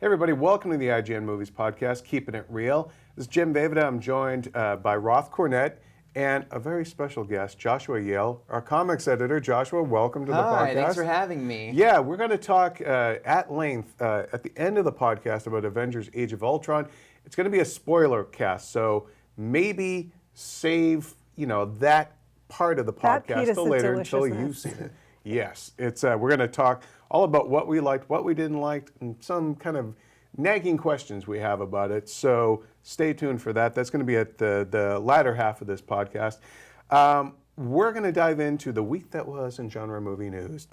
Hey everybody, welcome to the IGN Movies Podcast, Keeping It Real. This is Jim Vavida. I'm joined by Roth Cornett and a very special guest, Joshua Yale, our comics editor. Joshua, welcome to the podcast. Hi, thanks for having me. Yeah, we're going to talk at length at the end of the podcast about Avengers Age of Ultron. It's going to be a spoiler cast, so maybe save, that part of the podcast till later until you've seen it. Yes, it's we're going to talk all about what we liked, what we didn't like, and some kind of nagging questions we have about it. So stay tuned for that. That's going to be at the latter half of this podcast. We're going to dive into the week that was in genre movie news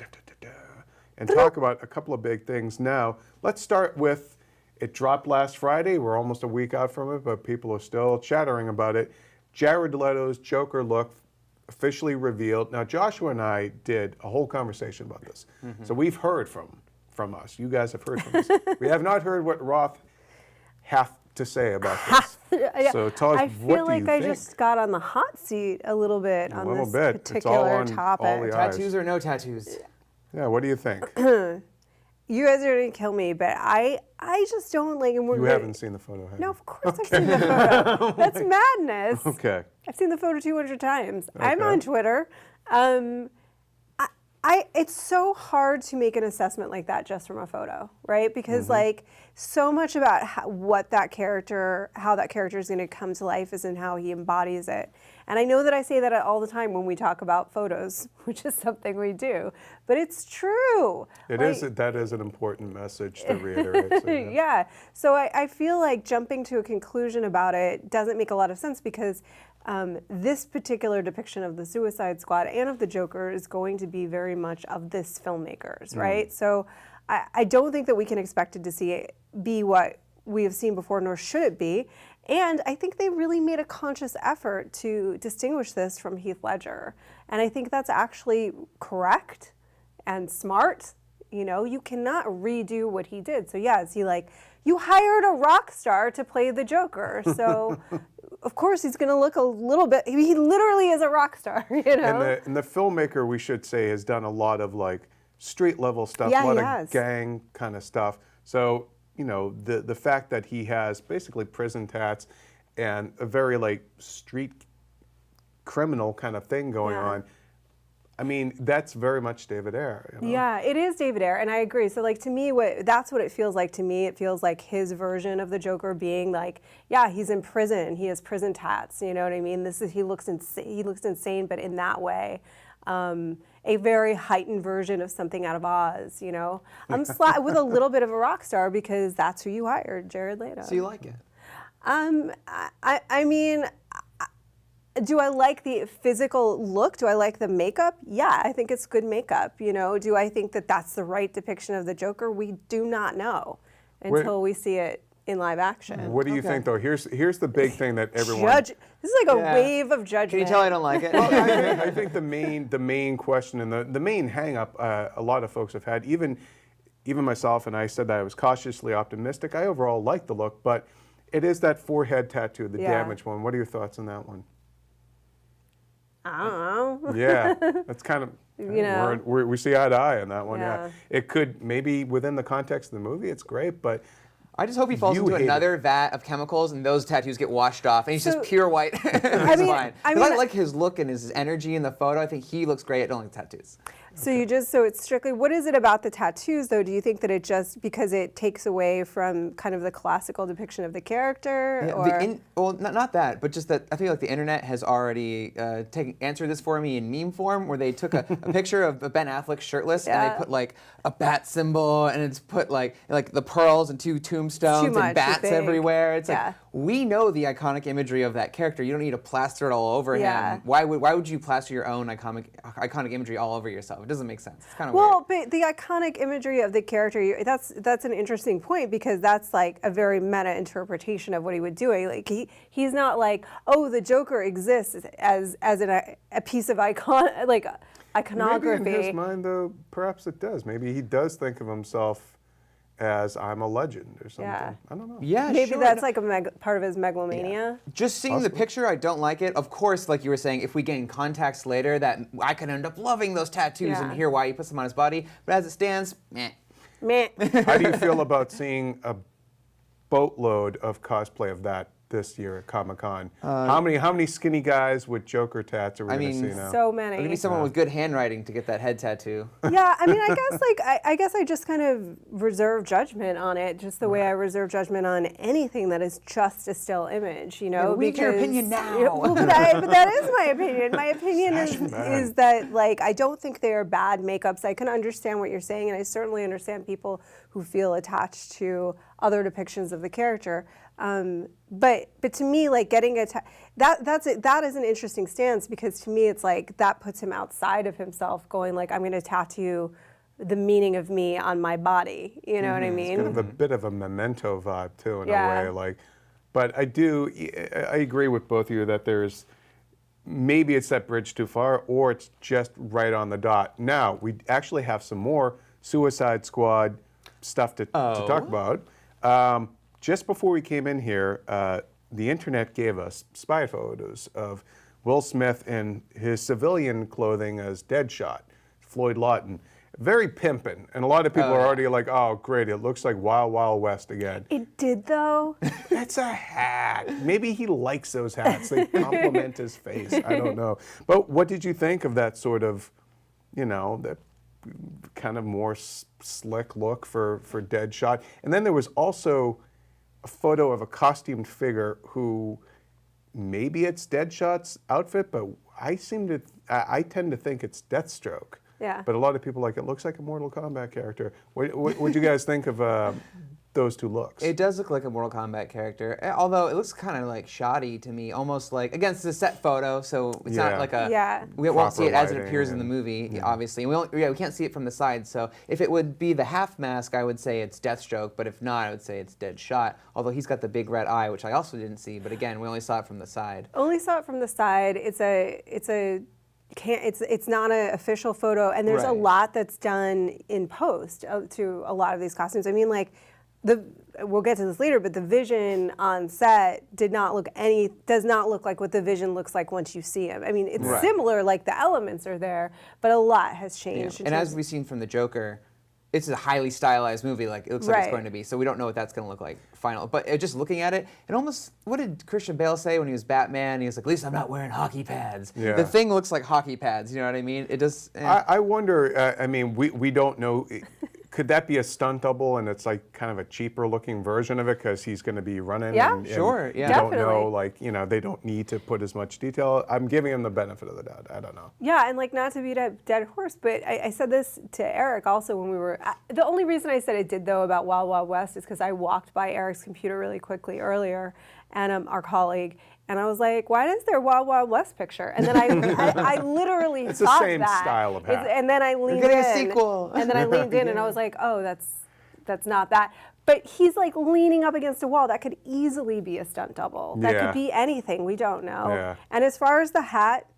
and talk about a couple of big things. Now, let's start with, it dropped last Friday. We're almost a week out from it, but people are still chattering about it. Jared Leto's Joker look officially revealed. Now, Joshua and I did a whole conversation about this. So we've heard from us. You guys have heard from us. We have not heard what Roth have to say about this. So tell us, I feel what do like you I think? just got on the hot seat a little bit on this particular topic. All the eyes. Tattoos or no tattoos? Yeah, what do you think? You guys are going to kill me, but I just don't like... You haven't seen the photo, have you? No, of course I've seen the photo. That's madness. Okay. I've seen the photo 200 times. Okay. I'm on Twitter. It's so hard to make an assessment like that just from a photo, right? Because so much about how that character is going to come to life is in how he embodies it. And I know that I say that all the time when we talk about photos, which is something we do, but it's true. That is an important message to reiterate. So, yeah. So I feel like jumping to a conclusion about it doesn't make a lot of sense because this particular depiction of the Suicide Squad and of the Joker is going to be very much of this filmmakers, right? So I don't think that we can expect it to see it be what we have seen before, nor should it be. And I think they really made a conscious effort to distinguish this from Heath Ledger. And I think that's actually correct and smart. You cannot redo what he did. So yeah, is he like, you hired a rock star to play the Joker. So of course he's going to look a little bit, he literally is a rock star, And the filmmaker, we should say, has done a lot of street level stuff, a lot of gang kind of stuff. So, the fact that he has basically prison tats and a very street criminal kind of thing going on, I mean, that's very much David Ayer. Yeah, it is David Ayer, and I agree. So, to me, that's what it feels like to me. It feels like his version of the Joker being he's in prison. He has prison tats. You know what I mean? He looks insane, but in that way. A very heightened version of something out of Oz, with a little bit of a rock star because that's who you hired, Jared Leto. So you like it? I mean, do I like the physical look? Do I like the makeup? Yeah, I think it's good makeup. Do I think that that's the right depiction of the Joker? We do not know until we see it in live action. What do you think, though? Here's the big thing that everyone... This is like a wave of judgment. Can you tell I don't like it? Well, I think the main question and the main hang-up a lot of folks have had, even myself, and I said that I was cautiously optimistic. I overall like the look, but it is that forehead tattoo, the damaged one. What are your thoughts on that one? I don't know. Yeah, that's kind of... We see eye to eye on that one, yeah. It could, maybe within the context of the movie, it's great, but... I just hope he falls into another vat of chemicals and those tattoos get washed off and he's just pure white. I like his look and his energy in the photo. I think he looks great at only tattoos. So it's strictly, what is it about the tattoos though? Do you think that it just, because it takes away from kind of the classical depiction of the character? Yeah, not that, but just that I feel like the internet has already answered this for me in meme form where they took a picture of Ben Affleck shirtless and they put a bat symbol and it's put the pearls and two tombstones and bats everywhere. It's we know the iconic imagery of that character. You don't need to plaster it all over him. Why would you plaster your own iconic imagery all over yourself? It doesn't make sense. It's kind of weird. But the iconic imagery of the character, that's an interesting point because that's a very meta interpretation of what he would do. He's not the Joker exists as a piece of iconography. Maybe in his mind, though, perhaps it does. Maybe he does think of himself as I'm a legend or something. Yeah. I don't know. Yeah, maybe sure. that's part of his megalomania. Yeah. Just seeing the picture, I don't like it. Of course, like you were saying, if we gain context later, that I could end up loving those tattoos and hear why he puts them on his body. But as it stands, meh. Meh. How do you feel about seeing a boatload of cosplay of that this year at Comic-Con? How many skinny guys with Joker tats are we going to see now? So It would many. be someone with good handwriting to get that head tattoo. Yeah, I mean, I guess I guess I just kind of reserve judgment on it, just the way I reserve judgment on anything that is just a still image, you know. Read your opinion now. Yeah, well, but that is my opinion. My opinion is that like I don't think they are bad makeups. I can understand what you're saying, and I certainly understand people who feel attached to other depictions of the character. But to me, like getting that is an interesting stance, because to me it's like that puts him outside of himself, going like, I'm going to tattoo the meaning of me on my body. You know what I mean? It's kind of a bit of a Memento vibe too, in Yeah. a way. Like, but I agree with both of you that there's maybe it's that bridge too far, or it's just right on the dot. Now we actually have some more Suicide Squad stuff to talk about. Just before we came in here, the internet gave us spy photos of Will Smith in his civilian clothing as Deadshot, Floyd Lawton. Very pimpin', and a lot of people are already like, oh, great, it looks like Wild Wild West again. It did though. It's a hat. Maybe he likes those hats. They complement his face. I don't know. But what did you think of that sort of, that kind of more slick look for Deadshot? And then there was also a photo of a costumed figure who maybe it's Deadshot's outfit, but I tend to think it's Deathstroke. Yeah. But a lot of people it looks like a Mortal Kombat character. What do you guys think of those two looks? It does look like a Mortal Kombat character, although it looks kind of like shoddy to me, almost like, again, it's a set photo, so it's not like we won't see it as it appears in the movie, obviously. And we can't see it from the side, so if it would be the half mask, I would say it's Deathstroke, but if not, I would say it's Deadshot, although he's got the big red eye, which I also didn't see, but again, we only saw it from the side. Only saw it from the side. It's not an official photo, and there's a lot that's done in post to a lot of these costumes. I mean, like we'll get to this later, but the vision on set does not look like what the vision looks like once you see him. I mean, it's similar, like the elements are there, but a lot has changed. And as we've seen from the Joker, it's a highly stylized movie, like it looks like it's going to be. So we don't know what that's going to look like final. But just looking at it, almost, what did Christian Bale say when he was Batman? He was like, at least I'm not wearing hockey pads. Yeah. The thing looks like hockey pads, you know what I mean? It does. I wonder, I mean, we don't know. Could that be a stunt double, and it's like kind of a cheaper looking version of it because he's going to be running? Yeah, and sure, yeah. You don't Definitely. know, they don't need to put as much detail. I'm giving him the benefit of the doubt. I don't know. Yeah, and like not to beat a dead horse, but I said this to Eric also when we were. The only reason I said it did though about Wild Wild West is because I walked by Eric's computer really quickly earlier, and our colleague. And I was like, why is there Wild Wild West picture? And then I literally it's thought the same that. style of hat. And then I leaned getting in. a sequel. And then I leaned in and I was like, oh, that's not that. But he's like leaning up against a wall. That could easily be a stunt double. That could be anything. We don't know. Yeah. And as far as the hat,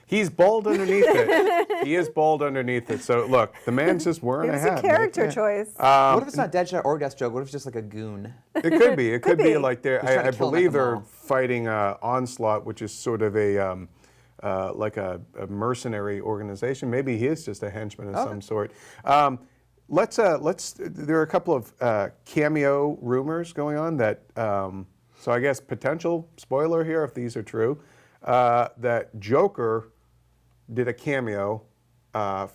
he's bald underneath it. He is bald underneath it. So look, the man's just wearing a hat. it's a character choice. What if it's not Deadshot or Deathstroke? What if it's just like a goon? It could be. It could be like He's trying I to kill him at believe the they're mall. fighting Onslaught, which is sort of a like a mercenary organization. Maybe he is just a henchman of some sort. Let's. There are a couple of cameo rumors going on that. So I guess potential spoiler here, if these are true, that Joker did a cameo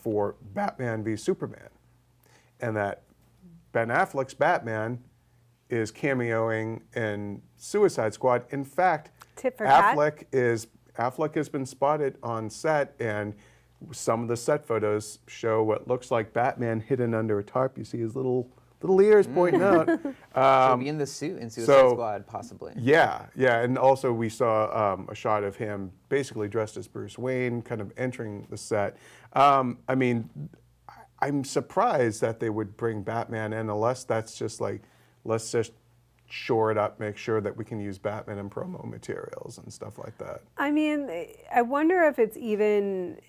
for Batman v Superman, and that Ben Affleck's Batman is cameoing in Suicide Squad. In fact, Tit for tat? Affleck has been spotted on set, and some of the set photos show what looks like Batman hidden under a tarp. You see his little ears pointing out. Should be in the suit in Suicide Squad, possibly. Yeah, and also we saw a shot of him basically dressed as Bruce Wayne, kind of entering the set. I mean, I'm surprised that they would bring Batman in, unless that's just like, let's just shore it up, make sure that we can use Batman in promo materials and stuff like that. I mean, I wonder if it's even.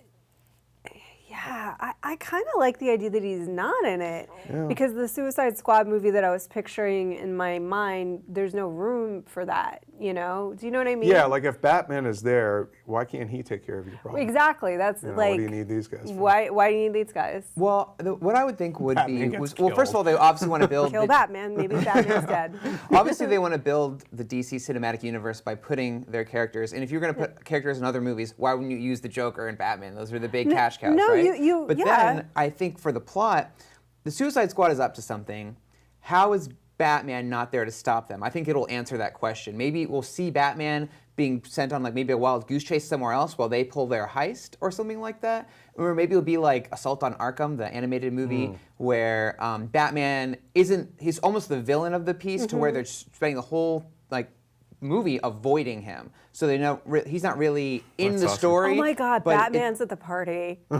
Yeah, I kind of like the idea that he's not in it, because the Suicide Squad movie that I was picturing in my mind, there's no room for that. you know? Do you know what I mean? Yeah, like if Batman is there, why can't he take care of your problem? Exactly. That's You know, like. what do you need these guys for? Why do you need these guys? Well, what I would think would Batman be gets well, first of all, they obviously want to build Kill Batman. Maybe Batman's dead. obviously they want to build the DC cinematic universe by putting their characters. And if you're going to put characters in other movies, why wouldn't you use the Joker and Batman? Those are the big cash cows, no, right? But yeah. then I think for the plot, the Suicide Squad is up to something. How is Batman not there to stop them? I think it'll answer that question. Maybe we'll see Batman being sent on like maybe a wild goose chase somewhere else while they pull their heist or something like that. Or maybe it'll be like Assault on Arkham, the animated movie, where Batman he's almost the villain of the piece to where they're spending the whole like movie avoiding him. So they know he's not really in That's the awesome. story. Oh my God, but Batman's at the party. I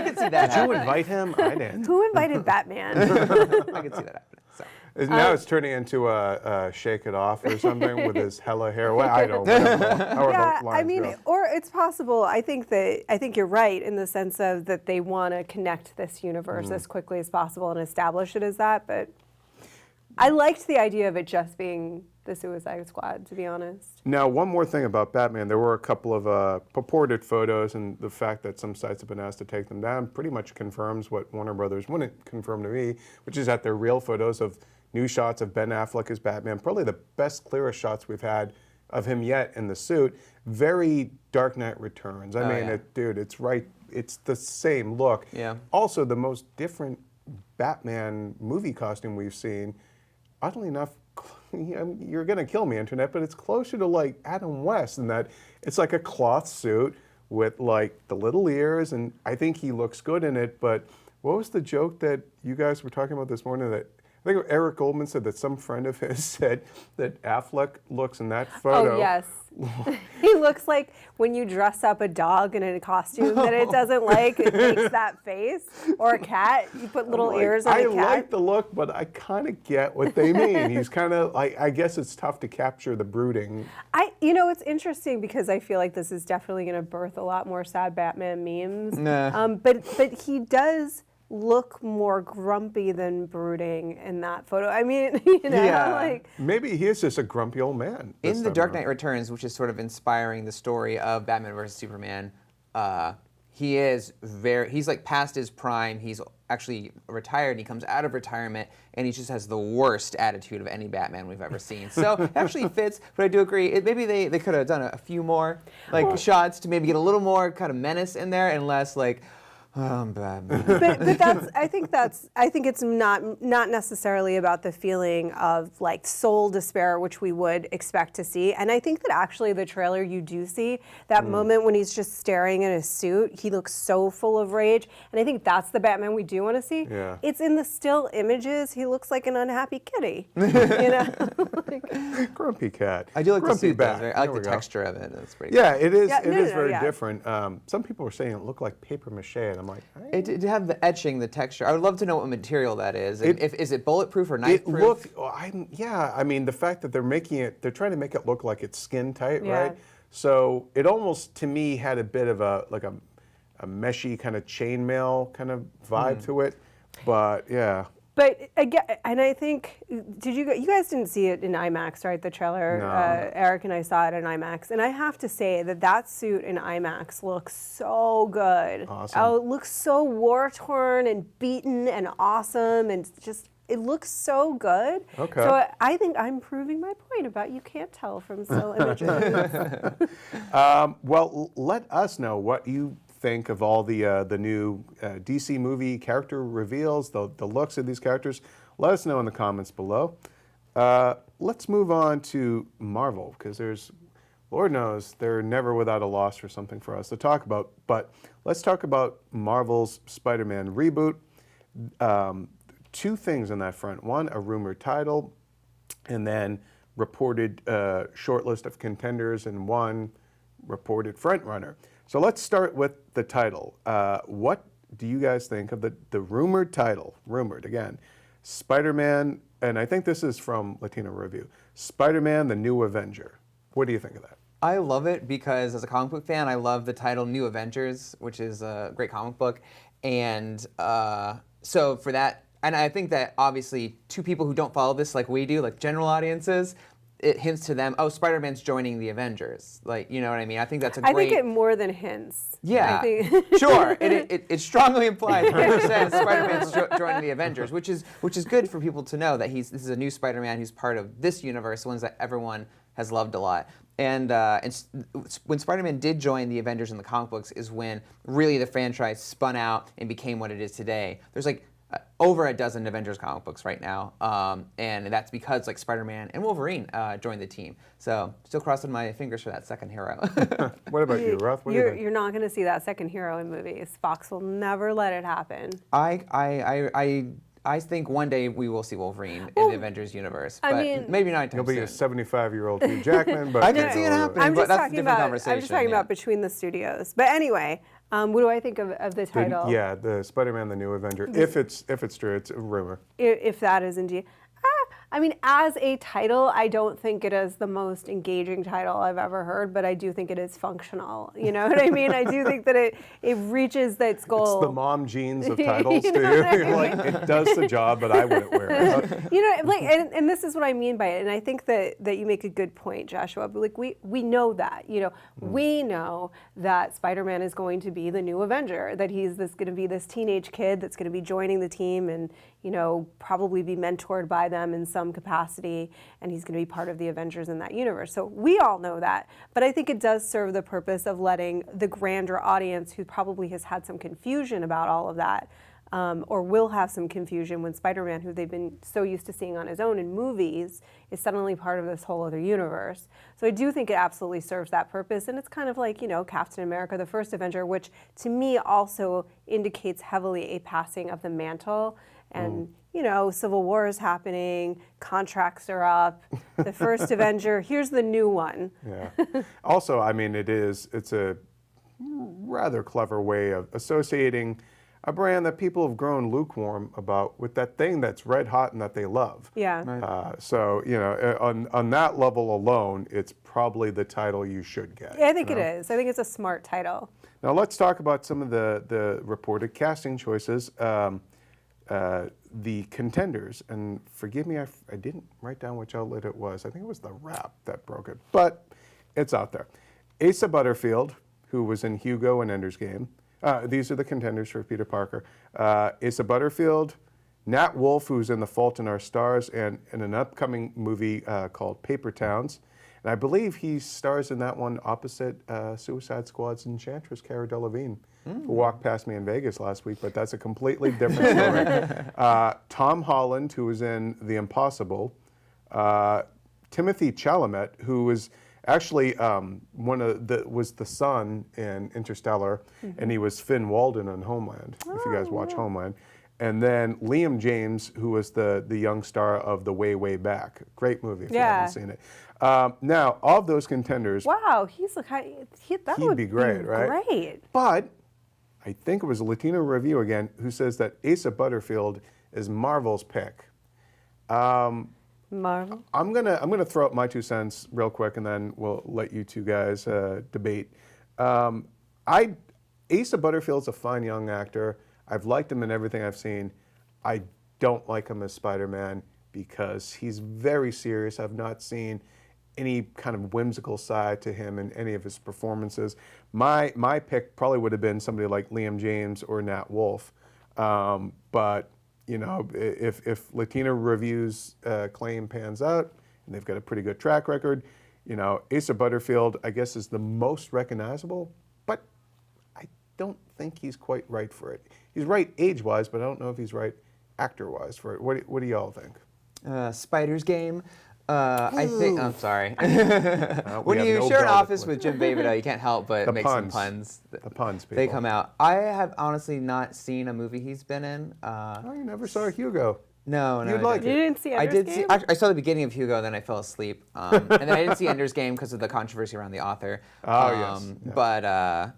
could see that Did you happening. invite him? I didn't. Who invited Batman? I could see that happening. So. Now it's turning into a Shake It Off or something with his hella hair. Well, I don't know. Yeah, I mean, or it's possible. I think you're right in the sense of that they want to connect this universe as quickly as possible and establish it as that. But I liked the idea of it just being the Suicide Squad, to be honest. Now, one more thing about Batman. There were a couple of purported photos, and the fact that some sites have been asked to take them down pretty much confirms what Warner Brothers wouldn't confirm to me, which is that they're real photos of new shots of Ben Affleck as Batman. Probably the best, clearest shots we've had of him yet in the suit. Very Dark Knight Returns. I mean, yeah. dude, it's right. It's the same look. Yeah. Also, the most different Batman movie costume we've seen. Oddly enough, you're gonna kill me, internet, but it's closer to like Adam West in that it's like a cloth suit with like the little ears, and I think he looks good in it. But what was the joke that you guys were talking about this morning? That I think Eric Goldman said that some friend of his said that Affleck looks in that photo. Oh yes, he looks like when you dress up a dog in a costume that it doesn't like. It makes that face, or a cat. You put little ears on a cat. I like the look, but I kind of get what they mean. He's kind of like, I guess it's tough to capture the brooding. It's interesting because I feel like this is definitely going to birth a lot more sad Batman memes. Nah. But he does look more grumpy than brooding in that photo. I mean, Yeah. like Maybe he is just a grumpy old man. this In The time Dark around. Knight Returns, which is sort of inspiring the story of Batman versus Superman, he's like past his prime. He's actually retired, and he comes out of retirement, and he just has the worst attitude of any Batman we've ever seen. So it actually fits, but I do agree. Maybe they could have done a few more shots to maybe get a little more kind of menace in there, and less like, oh, I'm Batman. but I think it's not necessarily about the feeling of like soul despair, which we would expect to see. And I think that actually the trailer you do see that moment when he's just staring at his suit. He looks so full of rage, and I think that's the Batman we do want to see. Yeah. It's in the still images. He looks like an unhappy kitty. Like, Grumpy cat. I do like the Grumpy suit, though. bat. I like There the we go. texture of it. It's pretty Yeah, it is. Yeah, It no, is no, very yeah. different. Some people were saying it looked like paper mache, and I'm like, It have the etching, the texture. I would love to know what material that is. And is it bulletproof or it knife-proof? looked. I mean, the fact that they're trying to make it look like it's skin tight, Yeah. right? So it almost, to me, had a bit of a meshy kind of chainmail kind of vibe to it. But yeah. But again, and I think, you guys didn't see it in IMAX, right? The trailer. No. Eric and I saw it in IMAX, and I have to say that suit in IMAX looks so good. Awesome. Oh, it looks so war torn and beaten and awesome, and just it looks so good. Okay. So I think I'm proving my point about you can't tell from still images. Well, let us know what you think of all the new DC movie character reveals, the looks of these characters. Let us know in the comments below. Let's move on to Marvel, because there's, Lord knows, they're never without a loss or something for us to talk about. But let's talk about Marvel's Spider-Man reboot. Two things on that front. One, a rumored title, and then reported short list of contenders, and one reported frontrunner. So let's start with the title. What do you guys think of the rumored title? Rumored, again. Spider-Man, and I think this is from Latino Review. Spider-Man, the New Avenger. What do you think of that? I love it because as a comic book fan, I love the title New Avengers, which is a great comic book. And so for that, and I think that obviously to people who don't follow this like we do, like general audiences, it hints to them, oh, Spider-Man's joining the Avengers. Like, you know what I mean? I think that's a great... I think it more than hints. Yeah, I think sure. It strongly implies 100% Spider-Man's joining the Avengers, which is good for people to know that this is a new Spider-Man who's part of this universe, ones that everyone has loved a lot. And when Spider-Man did join the Avengers in the comic books is when really the franchise spun out and became what it is today. There's like over a dozen Avengers comic books right now, and that's because like Spider-Man and Wolverine joined the team. So still crossing my fingers for that second hero. What about you, Ruth? What do you think? You're not going to see that second hero in movies. Fox will never let it happen. I think one day we will see Wolverine in the Avengers universe, but maybe not He'll anytime be soon. a 75-year-old Hugh Jackman, but I can see it happening. I'm but just that's a talking different about. conversation. I'm just talking about between the studios. But anyway, what do I think of the title? Yeah, the Spider-Man, the New Avenger. If it's true, it's a rumor. If that is indeed. I mean, as a title, I don't think it is the most engaging title I've ever heard, but I do think it is functional. You know what I mean? I do think that it reaches its goal. It's the mom jeans of titles You to know you. what I You're like, it does the job, but I wouldn't wear it. You know, like, and this is what I mean by it, and I think that you make a good point, Joshua. But like, we know that, you know, we know that Spider-Man is going to be the new Avenger, that he's going to be this teenage kid that's going to be joining the team, and you know, probably be mentored by them in some capacity, and he's going to be part of the Avengers in that universe. So we all know that, but I think it does serve the purpose of letting the grander audience, who probably has had some confusion about all of that, or will have some confusion when Spider-Man, who they've been so used to seeing on his own in movies, is suddenly part of this whole other universe. So I do think it absolutely serves that purpose, and it's kind of like, you know, Captain America, the first Avenger, which to me also indicates heavily a passing of the mantle. And, you know, Civil War is happening, contracts are up, the first Avenger, here's the new one. Yeah. Also, I mean, it's a rather clever way of associating a brand that people have grown lukewarm about with that thing that's red hot and that they love. Yeah. Right. So, you know, on that level alone, it's probably the title you should get. Yeah, I think it is. I think it's a smart title. Now let's talk about some of the reported casting choices. The contenders, and forgive me, I didn't write down which outlet it was. I think it was The Wrap that broke it, but it's out there. Asa Butterfield, who was in Hugo and Ender's Game. These are the contenders for Peter Parker. Asa Butterfield, Nat Wolff, who's in The Fault in Our Stars, and in an upcoming movie called Paper Towns. And I believe he stars in that one opposite Suicide Squad's Enchantress, Cara Delevingne, who walked past me in Vegas last week, but that's a completely different story. Tom Holland, who was in The Impossible. Timothy Chalamet, who was actually was the son in Interstellar, and he was Finn Walden on Homeland, if you guys watch Homeland. And then Liam James, who was the young star of The Way, Way Back. Great movie if you haven't seen it. Now, of those contenders... Wow, he'd be great, right? Great. But I think it was a Latino review again who says that Asa Butterfield is Marvel's pick. Marvel? I'm gonna throw up my 2 cents real quick, and then we'll let you two guys debate. Asa Butterfield's a fine young actor. I've liked him in everything I've seen. I don't like him as Spider-Man because he's very serious. I've not seen any kind of whimsical side to him in any of his performances. My pick probably would have been somebody like Liam James or Nat Wolff. But you know, if Latino Review's claim pans out, and they've got a pretty good track record, you know, Asa Butterfield, I guess, is the most recognizable, but I don't think he's quite right for it. He's right age-wise, but I don't know if he's right actor-wise for it. What do y'all think? Spider's Game. I think. I'm sorry. When have you no share an velvet office with- with Jim Babidow, you can't help but make some puns. The puns, people. They come out. I have honestly not seen a movie he's been in. Oh, you never saw Hugo. No, You'd I like didn't. You didn't see I Ender's did Game? I saw the beginning of Hugo, then I fell asleep, and then I didn't see Ender's Game because of the controversy around the author. Oh, yes. Yeah.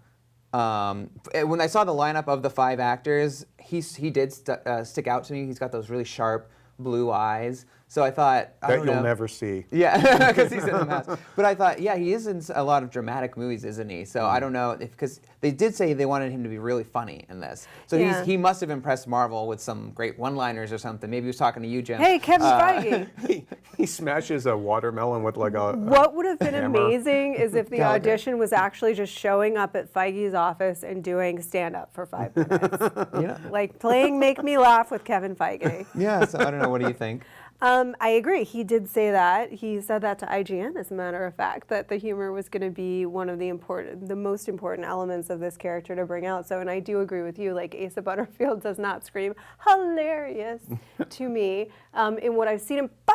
But when I saw the lineup of the 5 actors, he did stick out to me. He's got those really sharp blue eyes, So I thought, I That don't you'll know. never see. Yeah, because he's in the mask. But I thought, yeah, he is in a lot of dramatic movies, isn't he? So I don't know because they did say they wanted him to be really funny in this. So Yeah. he must have impressed Marvel with some great one-liners or something. Maybe he was talking to you, Jim. Hey, Kevin Feige. He smashes a watermelon with like a What would have been hammer. amazing is if the Gallagher. audition was actually just showing up at Feige's office and doing stand-up for 5 minutes. Yeah. Like playing Make Me Laugh with Kevin Feige. Yeah. So I don't know. What do you think? I agree. He did say that. He said that to IGN, as a matter of fact, that the humor was going to be one of the most important elements of this character to bring out. So, and I do agree with you. Like Asa Butterfield does not scream hilarious to me in what I've seen him, but.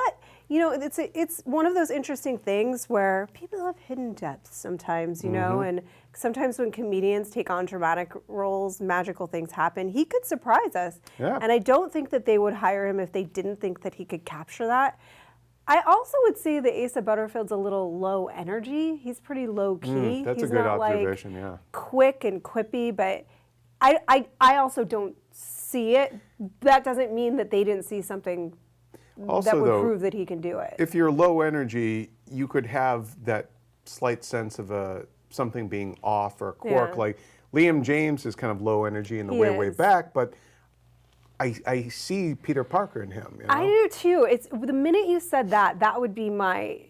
You know, it's one of those interesting things where people have hidden depths sometimes, you know, and sometimes when comedians take on dramatic roles, magical things happen. He could surprise us. Yeah. And I don't think that they would hire him if they didn't think that he could capture that. I also would say that Asa Butterfield's a little low energy. He's pretty low key. That's He's a good not observation, like yeah. quick and quippy, but I also don't see it. That doesn't mean that they didn't see something Also, that would though, prove that he can do it. if you're low energy, you could have that slight sense of something being off or a quirk. Yeah. Like Liam James is kind of low energy in the He way is. back, but I see Peter Parker in him. You know? I do too. It's the minute you said that, that would be my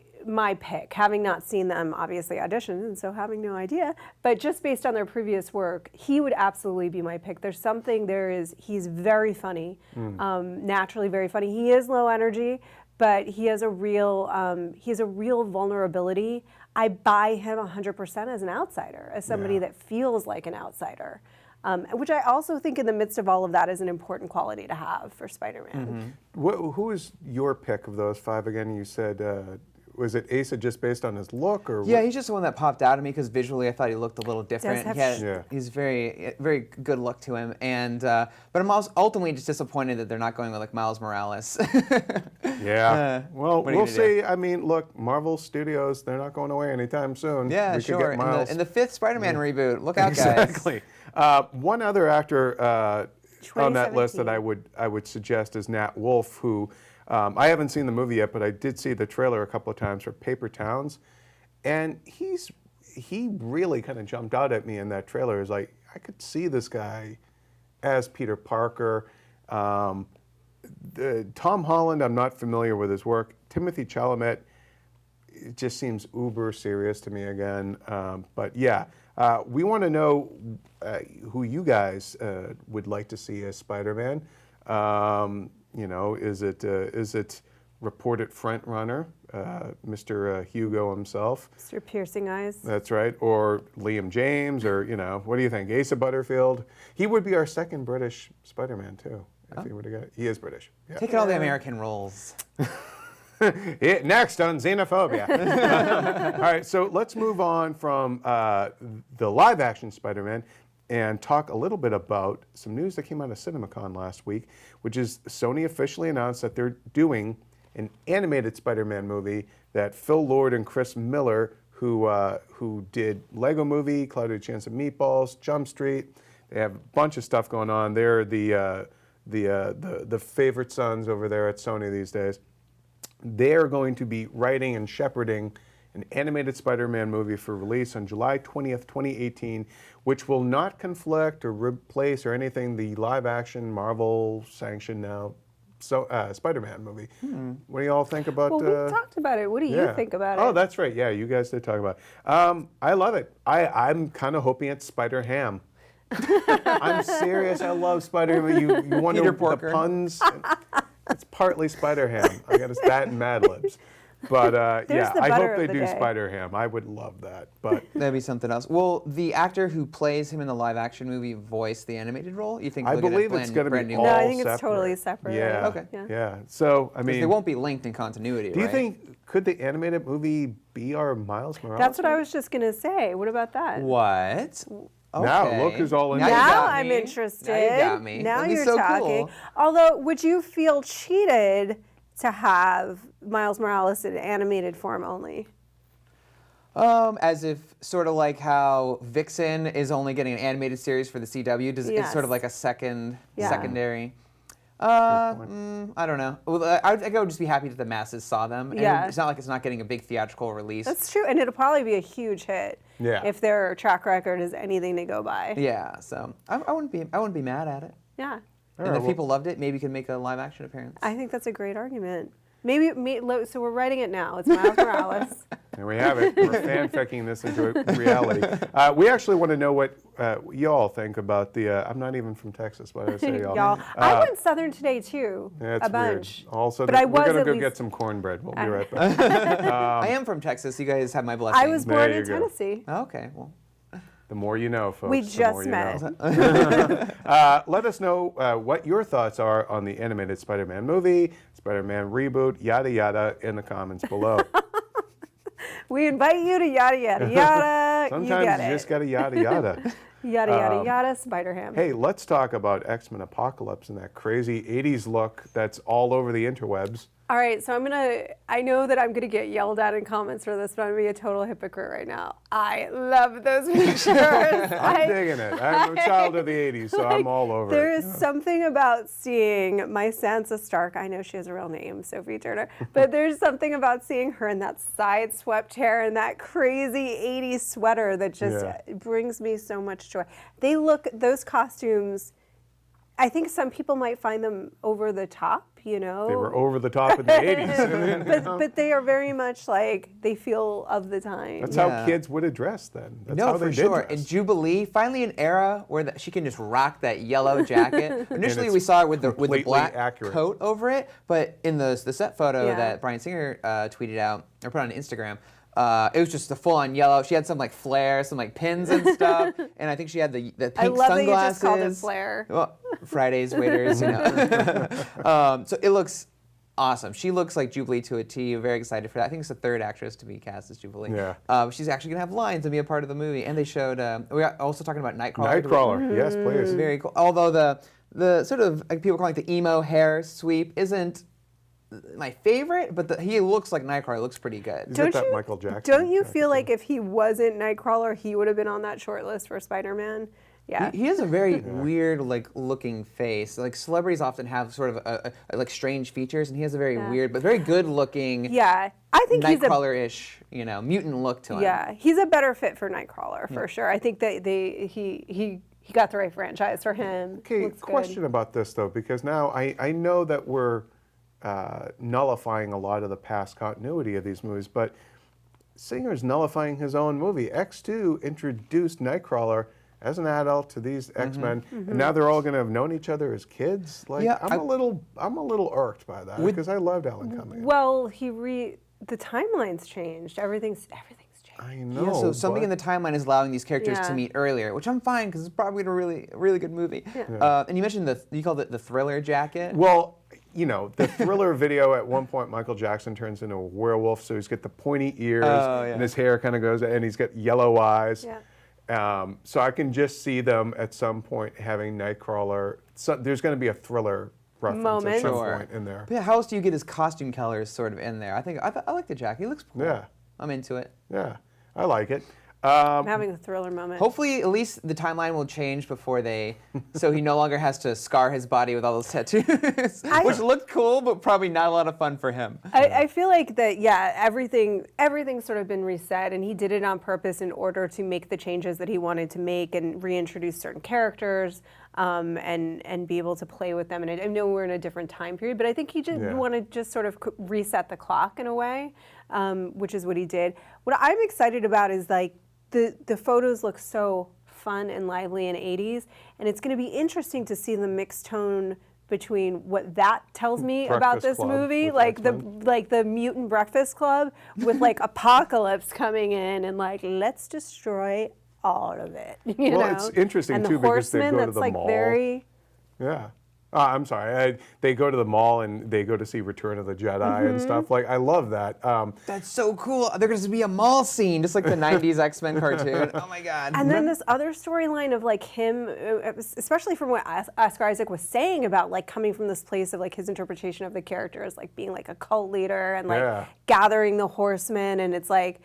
pick, having not seen them obviously audition, and so having no idea. But just based on their previous work, he would absolutely be my pick. There's something he's very funny, naturally very funny. He is low energy, but he has a real vulnerability. I buy him 100% as an outsider, as somebody Yeah. that feels like an outsider. Which I also think in the midst of all of that is an important quality to have for Spider-Man. Who is your pick of those 5 again? You said, was it Asa just based on his look? Or Yeah, he's just the one that popped out at me because visually I thought he looked a little different. have Yeah. He's very good look to him, and but I'm also ultimately just disappointed that they're not going with like Miles Morales. Yeah. Well, what are you we'll gonna do? see. I mean, look, Marvel Studios, they're not going away anytime soon. Yeah, we sure. Could get Miles. In the 5th Spider-Man reboot, look out, guys. Exactly. One other actor on that list that 2017. I would suggest is Nat Wolff, who I haven't seen the movie yet, but I did see the trailer a couple of times for Paper Towns, and he really kind of jumped out at me in that trailer. It's like I could see this guy as Peter Parker. Tom Holland, I'm not familiar with his work. Timothy Chalamet, it just seems uber serious to me again. But yeah, we want to know who you guys would like to see as Spider-Man. You know, is it reported front runner, Mr. Hugo himself? Mr. Piercing Eyes. That's right, or Liam James, or what do you think? Asa Butterfield. He would be our second British Spider-Man too. If he were to get it. He is British. Yeah. Taking all the American roles. Next on Xenophobia. All right, so let's move on from the live-action Spider-Man and talk a little bit about some news that came out of Cinemacon last week, which is Sony officially announced that they're doing an animated Spider-Man movie that Phil Lord and Chris Miller, who did Lego Movie, Cloudy Chance of Meatballs, Jump Street, they have a bunch of stuff going on. They're the favorite sons over there at Sony these days. They're going to be writing and shepherding an animated Spider-Man movie for release on July 20th, 2018, which will not conflict or replace or anything the live-action Marvel-sanctioned now Spider-Man movie. What do you all think about? Well, we talked about it. What do you think about it? Oh, that's right. Yeah, you guys did talk about it. I love it. I'm kind of hoping it's Spider-Ham. I'm serious. I love Spider-Man. You wonder Peter the Porker. puns. It's partly Spider-Ham. I got that and Mad Libs. But yeah, the I butter hope of they the do day. Spider-Ham. I would love that. But That'd be something else. Will the actor who plays him in the live-action movie voice the animated role? You think I they'll get a believe it's going to brand be new all No, role? I think it's separate. totally separate. Yeah. Okay. Yeah. So I 'Cause mean, they won't be linked in continuity, do you right? think could the animated movie be our Miles Morales? That's what I was just going to say. What about that? What? Now, Okay. look who's all in Now it. you Now got I'm me. interested. Now you got me. Now That'd be you're so talking. cool. Although, would you feel cheated to have Miles Morales in animated form only? As if sort of like how Vixen is only getting an animated series for the CW. It's Yes. sort of like a Yeah. secondary. I don't know. Well, I would just be happy that the masses saw them. And Yeah. it's not like it's not getting a big theatrical release. That's true, and it'll probably be a huge hit. Yeah. If their track record is anything to go by. Yeah, so I wouldn't be mad at it. Yeah. And if people loved it, maybe you could make a live action appearance. I think that's a great argument. Maybe, so we're writing it now. It's Miles Morales. There we have it. We're fanficking this into a reality. We actually want to know what y'all think about the. I'm not even from Texas, but I say y'all. I went Southern today too. Yeah, it's a bunch. weird. Also, But I we're was gonna at go least- get some cornbread. We'll be right back. I am from Texas. You guys have my blessing. I was born There in you go. Tennessee. Okay, well. The more you know, folks. We the just more you met. know. Let us know what your thoughts are on the animated Spider-Man movie, Spider-Man reboot, yada yada, in the comments below. We invite you to yada yada yada. Sometimes you get you it. just gotta yada yada. Yada yada yada. Spider-Ham. Hey, let's talk about X-Men Apocalypse and that crazy 80s look that's all over the interwebs. All right, so I know that I'm gonna get yelled at in comments for this, but I'm gonna be a total hypocrite right now. I love those pictures. I'm digging it. I'm a child of the 80s, so I'm all over There it. is something about seeing my Sansa Stark. I know she has a real name, Sophie Turner, but there's something about seeing her in that side swept hair and that crazy 80s sweater that just brings me so much joy. Those costumes, I think some people might find them over the top, you know. They were over the top in the 80s. but they are very much like they feel of the time. That's how kids would have dressed then. That's how No, they for did sure. dress. In Jubilee, finally an era where she can just rock that yellow jacket. Initially, we saw her with the completely black accurate. coat over it, but in the set photo Yeah. that Bryan Singer tweeted out or put on Instagram, it was just a full-on yellow. She had some like flair, some like pins and stuff, and I think she had the pink I love sunglasses. that you just called it flair. Well, Fridays waiters, you know. So it looks awesome. She looks like Jubilee to a T. Very excited for that. I think it's the third actress to be cast as Jubilee. Yeah. She's actually gonna have lines and be a part of the movie. And they showed. We are also talking about Nightcrawler. Nightcrawler, yes, please. Very cool. Although the sort of like people calling it the emo hair sweep isn't my favorite, but he looks like Nightcrawler. Looks pretty good. He's got that Michael Jackson Don't you jacket, feel too. like if he wasn't Nightcrawler, he would have been on that short list for Spider-Man? Yeah. He has a very weird, like, looking face. Like celebrities often have sort of a like strange features, and he has a very weird but very good-looking, Yeah. I think he's a Nightcrawler-ish, mutant look to him. Yeah, he's a better fit for Nightcrawler for sure. I think that he got the right franchise for him. Okay, Looks good. question about this though, because now I know that we're nullifying a lot of the past continuity of these movies, but Singer's nullifying his own movie. X2 introduced Nightcrawler as an adult to these X-Men, and now they're all going to have known each other as kids. Like, Yeah, I'm a little irked by that because I loved Alan Cumming. Well, the timeline's changed. Everything's changed. I know. Yeah, so something in but- the timeline is allowing these characters Yeah. to meet earlier, which I'm fine because it's probably a really good movie. And you mentioned you called it the thriller jacket. Well, the Thriller video, at one point, Michael Jackson turns into a werewolf, so he's got the pointy ears, and his hair kind of goes, and he's got yellow eyes. Yeah. So I can just see them at some point having Nightcrawler. So there's going to be a Thriller reference Moment. at some Sure. point in there. But yeah, how else do you get his costume colors sort of in there? I like the jacket. He looks cool. Yeah. I'm into it. Yeah, I like it. I'm having a thriller moment. Hopefully, at least the timeline will change before so he no longer has to scar his body with all those tattoos, which looked cool, but probably not a lot of fun for him. I feel like that, everything's sort of been reset, and he did it on purpose in order to make the changes that he wanted to make and reintroduce certain characters and be able to play with them. And I know we're in a different time period, but I think he just wanted to just sort of reset the clock in a way, which is what he did. What I'm excited about is like the photos look so fun and lively in 80s, and it's going to be interesting to see the mixed tone between what that tells me about Breakfast this Club movie, with like X-Men. the Mutant Breakfast Club with like Apocalypse coming in and like let's destroy all of it. You know? It's interesting and too the because they Horseman, go to that's the like mall. very Yeah. I'm sorry. They go to the mall and they go to see Return of the Jedi and stuff. Like, I love that. That's so cool. There's going to be a mall scene, just like the 90s X-Men cartoon. Oh my God. And then this other storyline of like him, especially from what Oscar Isaac was saying about like coming from this place of like his interpretation of the characters, like being like a cult leader and like gathering the Horsemen, and it's like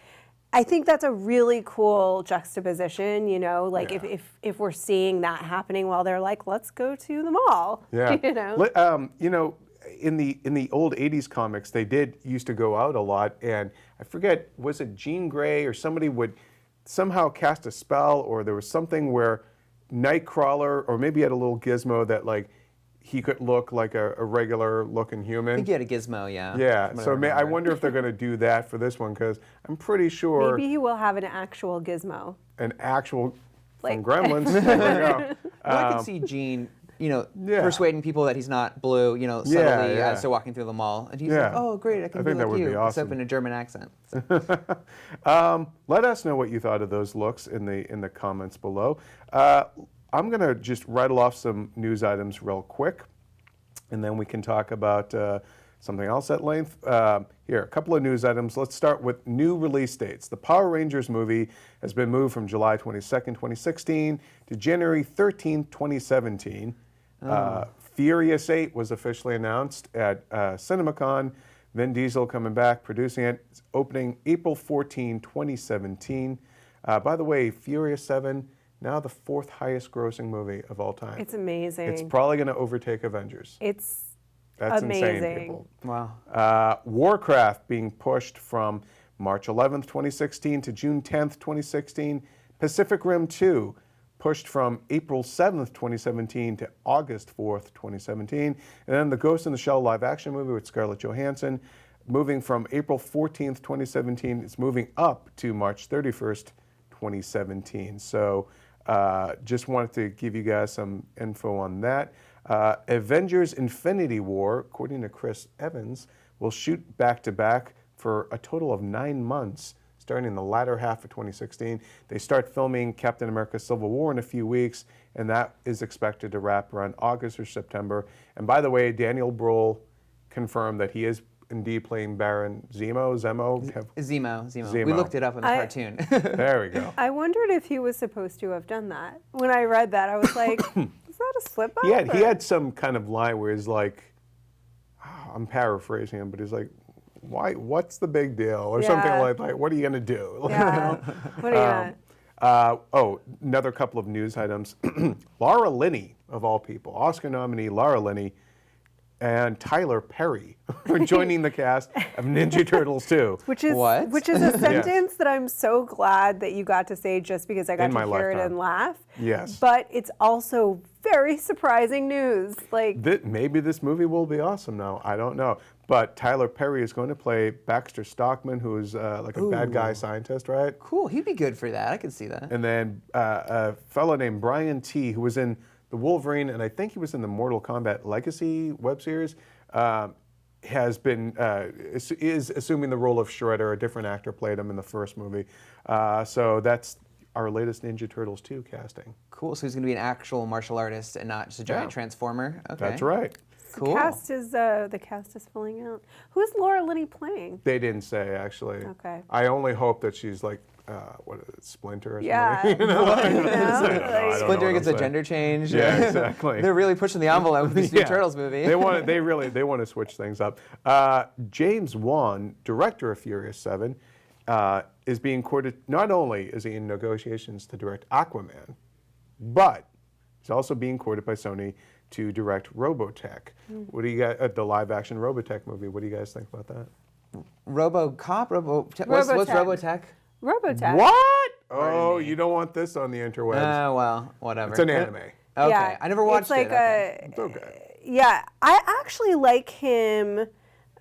I think that's a really cool juxtaposition, you know, like Yeah. if we're seeing that happening while they're like, let's go to the mall. Yeah. You know? You know, in the old '80s comics, they used to go out a lot, and I forget, was it Jean Grey or somebody would somehow cast a spell, or there was something where Nightcrawler, or maybe he had a little gizmo that like he could look like a regular looking human. I think you had a gizmo, yeah. Yeah, from what so I remember. wonder if they're going to do that for this one, because I'm pretty sure Maybe he will have an actual gizmo. an actual Like- from Gremlins. There we go. Well, I could see Gene, you know, Yeah. persuading people that he's not blue, you know, Yeah, subtly yeah. as they're walking through the mall. And he's Yeah. like, oh, great, I can I be think that like would you, be awesome. except in a German accent. So. Let us know what you thought of those looks in the comments below. I'm going to just rattle off some news items real quick, and then we can talk about something else at length. Here, a couple of news items. Let's start with new release dates. The Power Rangers movie has been moved from July 22nd, 2016 to January 13th, 2017. Furious 8 was officially announced at Cinemacon. Vin Diesel coming back, producing it. It's opening April 14, 2017. By the way, Furious 7, now the 4th highest grossing movie of all time. It's amazing. It's probably going to overtake Avengers. It's That's amazing. insane, people. Wow. Warcraft being pushed from March 11th, 2016 to June 10th, 2016. Pacific Rim 2 pushed from April 7th, 2017 to August 4th, 2017. And then the Ghost in the Shell live action movie with Scarlett Johansson moving from April 14th, 2017. It's moving up to March 31st, 2017. So just wanted to give you guys some info on that. Avengers Infinity War, according to Chris Evans, will shoot back-to-back for a total of 9 months, starting in the latter half of 2016. They start filming Captain America Civil War in a few weeks, and that is expected to wrap around August or September. And by the way, Daniel Bruhl confirmed that he is indeed playing Baron Zemo. Zemo. We looked it up in the cartoon. There we go. I wondered if he was supposed to have done that. When I read that, I was like, is that a slip up? He had some kind of line where he's like, I'm paraphrasing him, but he's like, why? What's the big deal? Or something Yeah. like, what are you going to do? Yeah. What are you Another couple of news items. Laura Linney, of all people, Oscar nominee Laura Linney, and Tyler Perry are joining the cast of Ninja Turtles 2. Which is What? which is a sentence that I'm so glad that you got to say just because I got In to my hear it lifetime. and laugh. Yes. But it's also very surprising news. Like Maybe this movie will be awesome now. I don't know. But Tyler Perry is going to play Baxter Stockman, who is like a bad guy scientist, right? Cool. He'd be good for that. I could see that. And then a fellow named Brian T., who was in the Wolverine, and I think he was in the Mortal Kombat Legacy web series, has been is assuming the role of Shredder. A different actor played him in the first movie. So that's our latest Ninja Turtles 2 casting. Cool. So he's going to be an actual martial artist and not just a giant Yeah. transformer. Okay. That's right. Cool. the cast is filling out. Who's Laura Linney playing? They didn't say, actually. Okay. I only hope that she's like, what is it, Splinter or Yeah. something? You know? I don't know. I don't know Splinter what gets I'm a saying. gender change. Yeah, exactly. They're really pushing the envelope with this new Yeah. Turtles movie. They want to switch things up. James Wan, director of Furious 7, is being courted. Not only is he in negotiations to direct Aquaman, but he's also being courted by Sony to direct Robotech. What do you guys, the live-action Robotech movie? What do you guys think about that? RoboCop? What's Robotech? Robotech. What? Pardon Oh, me. you don't want this on the interwebs. Well, whatever. It's an anime. Okay. Yeah, I never watched it's like it. Okay. It's okay. Yeah, I actually like him.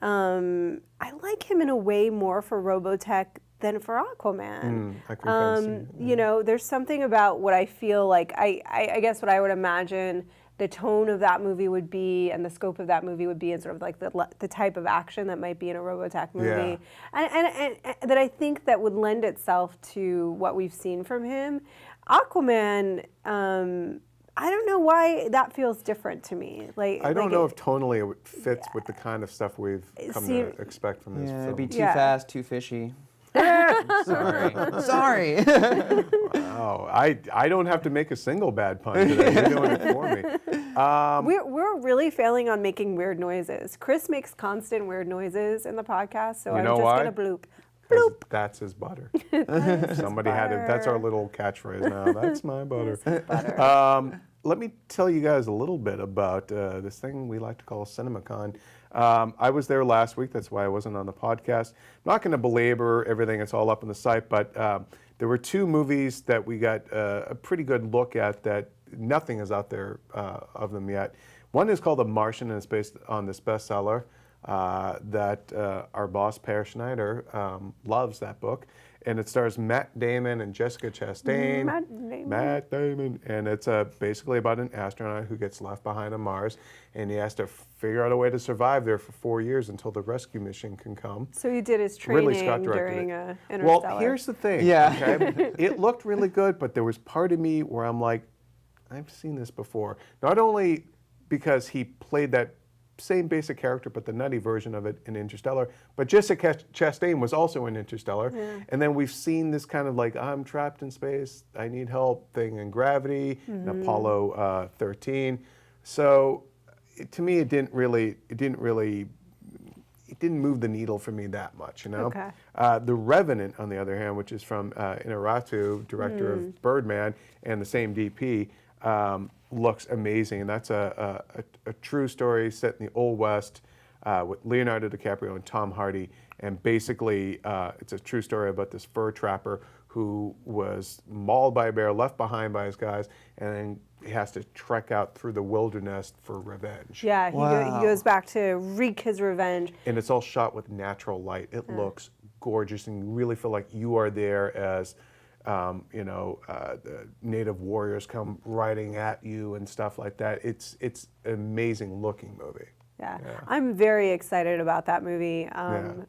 I like him in a way more for Robotech than for Aquaman. I can kind of see. You know, there's something about what I feel like. I guess what I would imagine the tone of that movie would be, and the scope of that movie would be, and sort of like the type of action that might be in a Robotech movie, and that I think that would lend itself to what we've seen from him. Aquaman. I don't know why that feels different to me. I don't know if tonally it fits with the kind of stuff we've come See- to expect from this Yeah, film. it'd be too Yeah. fast, too fishy. Sorry. Sorry. Oh, I don't have to make a single bad pun today. You're doing it for me. We're really failing on making weird noises. Chris makes constant weird noises in the podcast, so You I'm know just why? gonna bloop. 'cause that's his butter. Somebody had it. That's our little catchphrase now. That's my butter. Let me tell you guys a little bit about this thing we like to call Cinemacon. I was there last week. That's why I wasn't on the podcast. I'm not going to belabor everything. It's all up on the site. But there were two movies that we got a pretty good look at that nothing is out there of them yet. One is called The Martian, and it's based on this bestseller that our boss, Per Schneider, loves that book. And it stars Matt Damon and Jessica Chastain. Matt Damon. And it's basically about an astronaut who gets left behind on Mars, and he has to figure out a way to survive there for 4 years until the rescue mission can come. So he did his training during Interstellar. Well, here's the thing. Yeah. Okay? It looked really good, but there was part of me where I'm like, I've seen this before. Not only because he played that same basic character, but the nutty version of it in Interstellar. But Jessica Chastain was also in Interstellar. Yeah. And then we've seen this kind of like, I'm trapped in space, I need help thing in Gravity, in Apollo 13. So to me, it didn't move the needle for me that much, you know? Okay. The Revenant, on the other hand, which is from Inarritu, director of Birdman, and the same DP, looks amazing, and that's a true story set in the Old West with Leonardo DiCaprio and Tom Hardy, and basically it's a true story about this fur trapper who was mauled by a bear, left behind by his guys, and then he has to trek out through the wilderness for revenge. Yeah, he goes back to wreak his revenge. And it's all shot with natural light. It looks gorgeous, and you really feel like you are there as the native warriors come riding at you and stuff like that. It's an amazing looking movie. Yeah. I'm very excited about that movie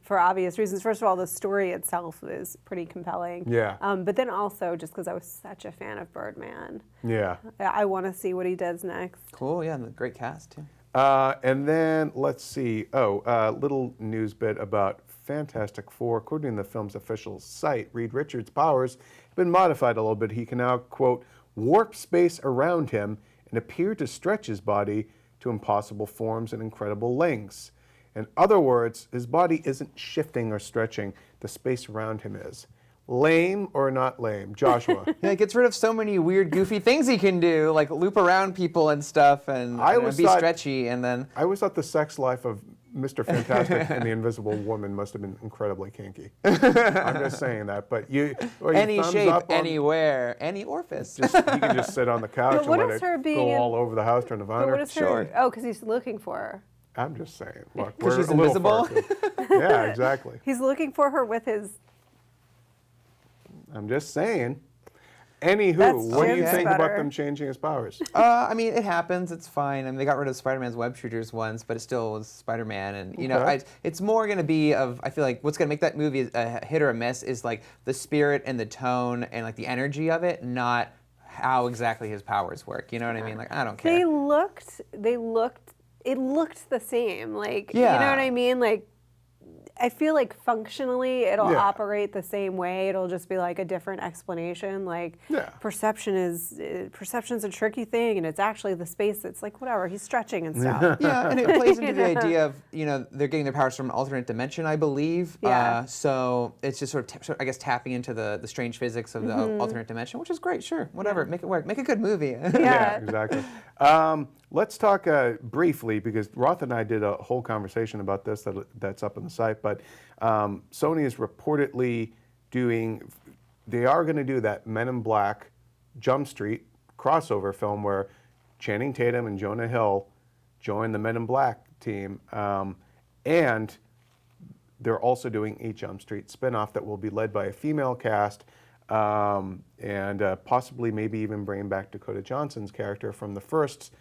for obvious reasons. First of all, the story itself is pretty compelling. Yeah. But then also just because I was such a fan of Birdman. Yeah. I want to see what he does next. Cool, yeah, and a great cast too. And then let's see. Little news bit about Fantastic Four. According to the film's official site, Reed Richards' powers have been modified a little bit. He can now, quote, warp space around him and appear to stretch his body to impossible forms and incredible lengths. In other words, his body isn't shifting or stretching. The space around him is. Lame or not lame? Joshua. Yeah, it gets rid of so many weird, goofy things he can do, like loop around people and stuff, and be stretchy, and then... I always thought the sex life of Mr. Fantastic and the Invisible Woman must have been incredibly kinky. I'm just saying that, but any shape, anywhere, any orifice. He can just sit on the couch and let it go all over the house during the Viner. Oh, because he's looking for her. I'm just saying. Look, because she's invisible. Yeah, exactly. He's looking for her with his... I'm just saying. Anywho, what do you think about them changing his powers? I mean, it happens. It's fine. I mean, they got rid of Spider-Man's web shooters once, but it still was Spider-Man. And, it's more going to be I feel like what's going to make that movie a hit or a miss is, like, the spirit and the tone and, like, the energy of it, not how exactly his powers work. You know what I mean? Like, I don't care. It looked the same. Like, yeah. You know what I mean? Like, I feel like functionally it'll operate the same way. It'll just be like a different explanation. Like perception's a tricky thing, and it's actually the space that's like whatever. He's stretching and stuff. Yeah, and it plays into the idea of they're getting their powers from an alternate dimension, I believe. Yeah. So it's just sort of I guess tapping into the strange physics of the alternate dimension, which is great. Sure, whatever, make it work. Make a good movie. Yeah, exactly. Let's talk briefly, because Roth and I did a whole conversation about this that's up on the site, but Sony is reportedly they are going to do that Men in Black Jump Street crossover film where Channing Tatum and Jonah Hill join the Men in Black team, and they're also doing a Jump Street spinoff that will be led by a female cast, and possibly maybe even bringing back Dakota Johnson's character from the first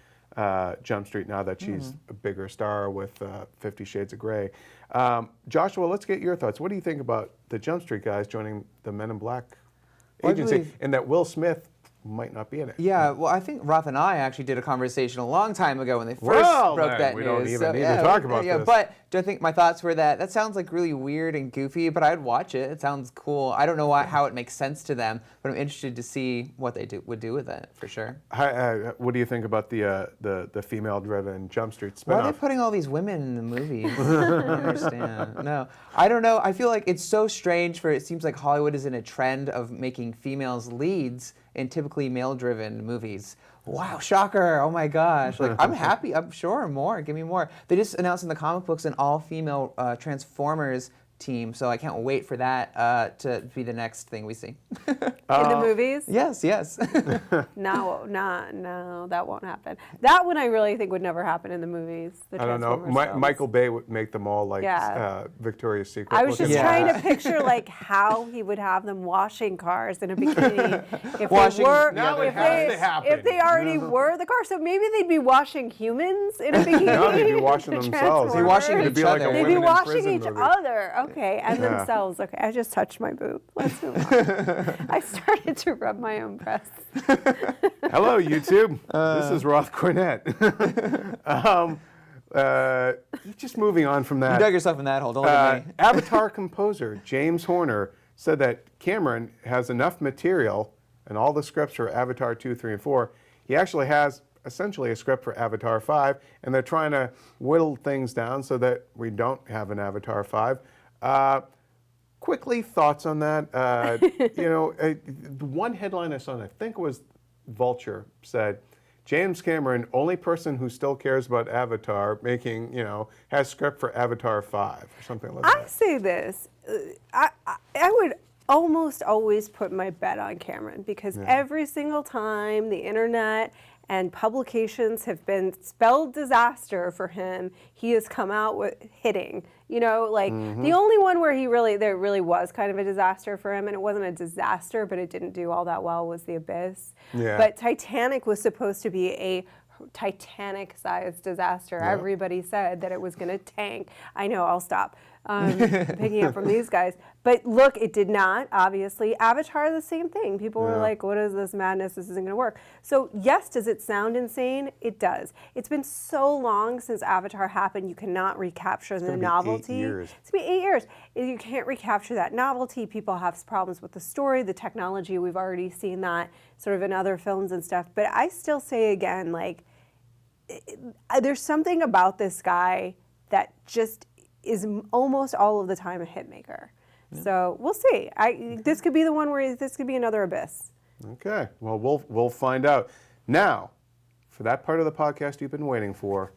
Jump Street, now that she's a bigger star with 50 Shades of Grey. Joshua, let's get your thoughts. What do you think about the Jump Street guys joining the Men in Black agency, and that Will Smith might not be in it. Yeah, well, I think Roth and I actually did a conversation a long time ago when they first Well, broke then, that we news. don't even need to talk about this. But do I think my thoughts were that sounds like really weird and goofy, but I'd watch it. It sounds cool. I don't know how it makes sense to them, but I'm interested to see what they would do with it for sure. What do you think about the female-driven Jump Street spinoff? Why are they putting all these women in the movies? I don't understand. No, I don't know. I feel like it's so strange it seems like Hollywood is in a trend of making females leads in typically male-driven movies. Wow, shocker. Oh my gosh. Like, I'm happy. I'm sure more. Give me more. They just announced in the comic books an all-female Transformers team, so I can't wait for that to be the next thing we see. In the movies? Yes. No, that won't happen. That one I really think would never happen in the movies. The I don't know. Transformers films. Michael Bay would make them all like Yeah. Victoria's Secret. I was just looking. trying to picture like how he would have them washing cars in a bikini if Washing- they were. Now if it has to happen. If they already were the car, so maybe they'd be washing humans in a bikini. No, they'd be washing The themselves. They'd be washing It'd be each like other. a They'd women be in washing prison each movie. other. Okay, and Yeah. themselves. Okay, I just touched my boob. Let's move on. I started to rub my own breasts. Hello, YouTube. This is Roth Cornett. Just moving on from You that. dug yourself in that hole. Don't look at me. Avatar composer James Horner said that Cameron has enough material and all the scripts for Avatar 2, 3, and 4. He actually has essentially a script for Avatar 5, and they're trying to whittle things down so that we don't have an Avatar 5. Quickly, thoughts on that? The one headline I saw, and I think it was Vulture, said, James Cameron, only person who still cares about Avatar, has script for Avatar 5 or something like I that. say this. I would almost always put my bet on Cameron because every single time the internet and publications have been spelled disaster for him, he has come out with hitting. The only one where there really was kind of a disaster for him, and it wasn't a disaster, but it didn't do all that well, was The Abyss. Yeah. But Titanic was supposed to be a Titanic-sized disaster. Yeah. Everybody said that it was going to tank. I know, I'll stop picking up from these guys. But look, it did not, obviously. Avatar, the same thing. People were like, what is this madness? This isn't going to work. So yes, does it sound insane? It does. It's been so long since Avatar happened, you cannot recapture the novelty. 8 years. It's going to be 8 years. You can't recapture that novelty. People have problems with the story, the technology. We've already seen that sort of in other films and stuff. But I still say again, there's something about this guy that just is almost all of the time a hit maker. Yeah. So we'll see. This could be the one where this could be another Abyss. Okay. Well, we'll find out. Now, for that part of the podcast you've been waiting for,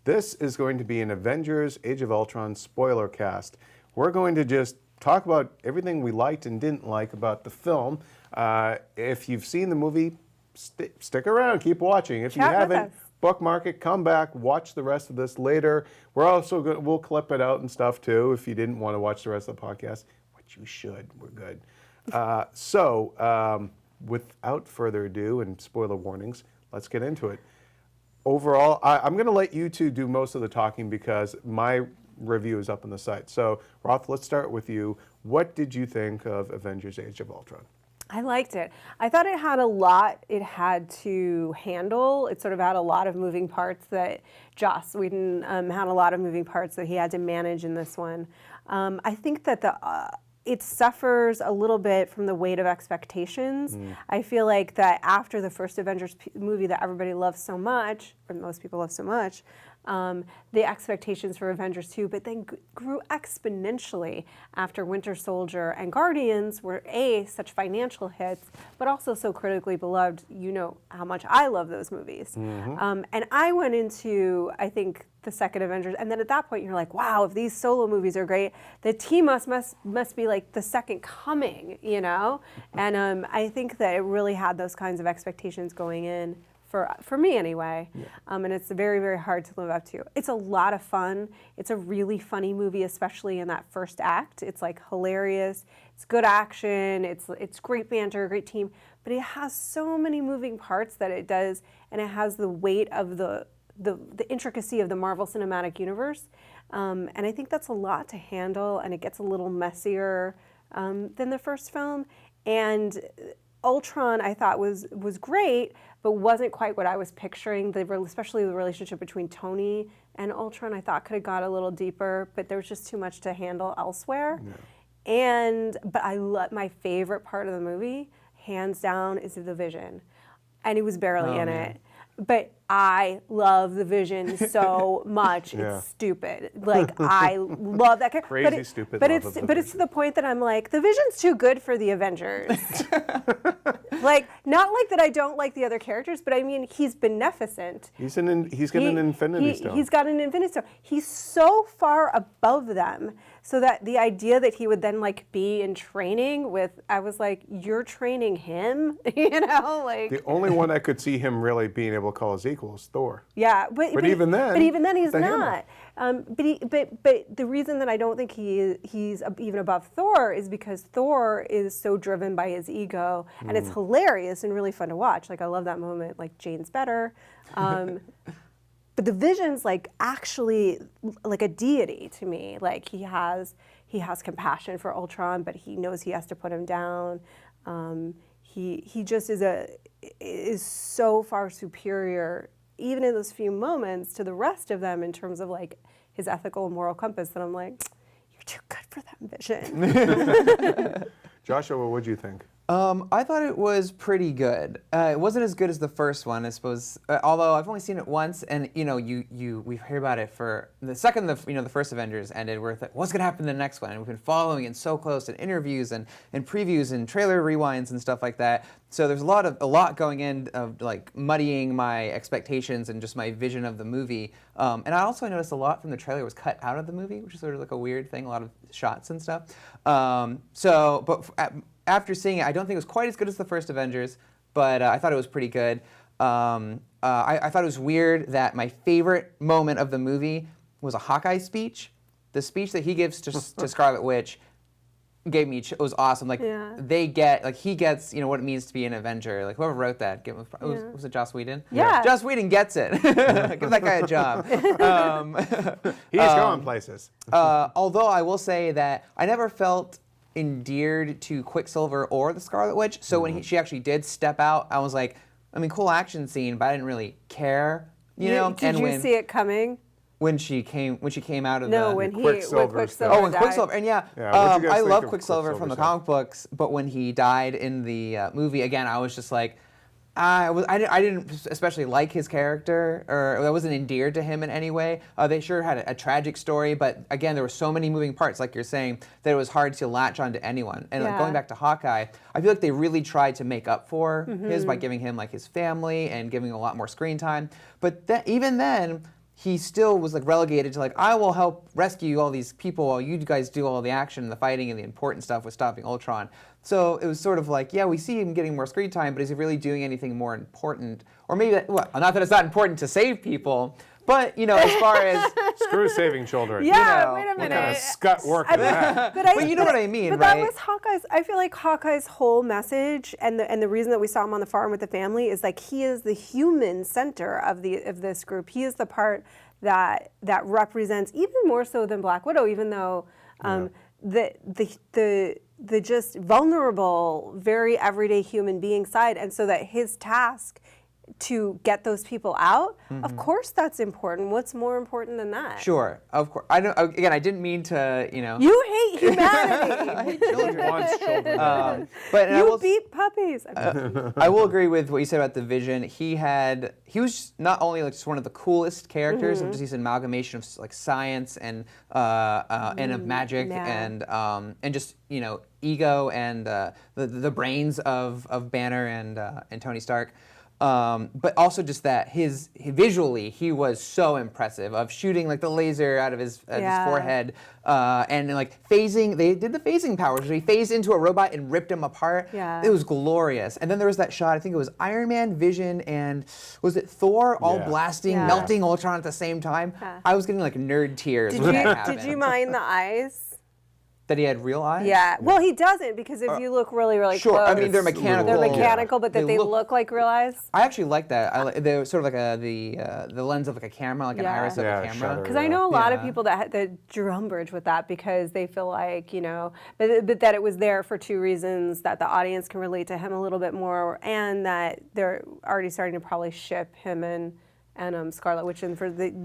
this is going to be an Avengers Age of Ultron spoiler cast. We're going to just talk about everything we liked and didn't like about the film. If you've seen the movie, stick around, keep watching. If you Chat with haven't, us. bookmark it, come back, watch the rest of this later. We're also we'll clip it out and stuff too if you didn't want to watch the rest of the podcast, which you should. We're good. Without further ado and spoiler warnings, let's get into it. Overall, I'm going to let you two do most of the talking because my review is up on the site. So, Roth, let's start with you. What did you think of Avengers Age of Ultron? I liked it. I thought it had a lot it had to handle. It sort of had a lot of moving parts that Joss Whedon had a lot of moving parts that he had to manage in this one. I think that it suffers a little bit from the weight of expectations. I feel like that after the first Avengers movie that everybody loves so much, or most people love so much, the expectations for Avengers 2, but then grew exponentially after Winter Soldier and Guardians were such financial hits, but also so critically beloved. You know how much I love those movies. And I went into, I think, the second Avengers, and then at that point you're like, wow, if these solo movies are great, the team must be like the second coming, And I think that it really had those kinds of expectations going in. For me anyway, and it's very, very hard to live up to. It's a lot of fun. It's a really funny movie, especially in that first act. It's like hilarious. It's good action. It's great banter, great team. But it has so many moving parts that it does, and it has the weight of the intricacy of the Marvel Cinematic Universe. And I think that's a lot to handle, and it gets a little messier than the first film. And Ultron, I thought was great, but wasn't quite what I was picturing. Especially the relationship between Tony and Ultron, I thought could have got a little deeper, but there was just too much to handle elsewhere. Yeah. But my favorite part of the movie, hands down, is the Vision, and he was barely in it. But I love the Vision so much. It's stupid. Like, I love that character. Crazy stupid. But it's to the point that I'm like, the Vision's too good for the Avengers. Like, not like that I don't like the other characters, but I mean, he's beneficent. He's got an Infinity Stone. He's got an Infinity Stone. He's so far above them, so that the idea that he would then like be in training with, I was like, you're training him, you know, like. The only one I could see him really being able to call his equal is Thor. Yeah, but even then he's not. But the reason that I don't think he's even above Thor is because Thor is so driven by his ego, and it's hilarious and really fun to watch. Like, I love that moment. Like, Jane's better. But the Vision's like actually like a deity to me. Like, he has compassion for Ultron, but he knows he has to put him down. He just is so far superior, even in those few moments, to the rest of them in terms of like his ethical and moral compass, that I'm like, you're too good for that Vision. Joshua, what would you think? I thought it was pretty good. It wasn't as good as the first one, I suppose. Although I've only seen it once, and we hear about it for the second the first Avengers ended. We're like, what's gonna happen in the next one? And we've been following it so close in interviews and previews and trailer rewinds and stuff like that. So there's a lot going in of like muddying my expectations and just my vision of the movie. And I also noticed a lot from the trailer was cut out of the movie, which is sort of like a weird thing. A lot of shots and stuff. After seeing it, I don't think it was quite as good as the first Avengers, but I thought it was pretty good. I thought it was weird that my favorite moment of the movie was a Hawkeye speech. The speech that he gives to Scarlet Witch it was awesome. Like, he gets what it means to be an Avenger. Like, whoever wrote that, was it Joss Whedon? Yeah. Joss Whedon gets it. Give that guy a job. He's going places. Although I will say that I never felt endeared to Quicksilver or the Scarlet Witch. So when she actually did step out, I was like, I mean, cool action scene, but I didn't really care. You know? Did you see it coming? When she came out of when Quicksilver Quicksilver Oh, and died. Quicksilver, and what'd you guys I think love of Quicksilver from the Quicksilver comic books, but when he died in the movie, again, I was just like, I didn't especially like his character, or I wasn't endeared to him in any way. They sure had a tragic story, but again, there were so many moving parts, like you're saying, that it was hard to latch onto anyone. And like, going back to Hawkeye, I feel like they really tried to make up for his by giving him like his family and giving a lot more screen time. But even then, he still was like relegated to like, I will help rescue all these people while you guys do all the action and the fighting and the important stuff with stopping Ultron. So it was sort of like, yeah, we see him getting more screen time, but is he really doing anything more important? Or maybe not that it's not important to save people, but as far as Screw saving children. Yeah, wait a minute. What kind of scut work is that? But you know what I mean, but right? That was Hawkeye's. I feel like Hawkeye's whole message, and the reason that we saw him on the farm with the family, is like he is the human center of this group. He is the part that represents, even more so than Black Widow, even though the just vulnerable, very everyday human being side, and so that his task to get those people out, of course that's important. What's more important than that? Sure, of course. I didn't mean to, You hate humanity. I hate children. Wants children. But You beat puppies. I will agree with what you said about the Vision. He was not only like just one of the coolest characters, just this amalgamation of like science and of magic and just ego and the brains of Banner and Tony Stark. But also just that visually he was so impressive, of shooting like the laser out of his forehead and like phasing. They did the phasing powers where he phased into a robot and ripped him apart. Yeah. It was glorious. And then there was that shot, I think it was Iron Man, Vision, and was it Thor all blasting, melting Ultron at the same time? Yeah. I was getting like nerd tears when that happened. Did you mind the eyes? That he had real eyes? Yeah. Well, he doesn't, because if you look really, really Sure. close, I mean, they're It's mechanical. they're little- mechanical, but that They they look like real eyes. I actually like that. They're sort of like the lens of like a camera, like an Yeah. iris of Yeah, a camera. shutter. Because I know a lot of Yeah. people that drew umbrage with that, because they feel like, but that it was there for two reasons: that the audience can relate to him a little bit more, and that they're already starting to probably ship him and Scarlet Witch in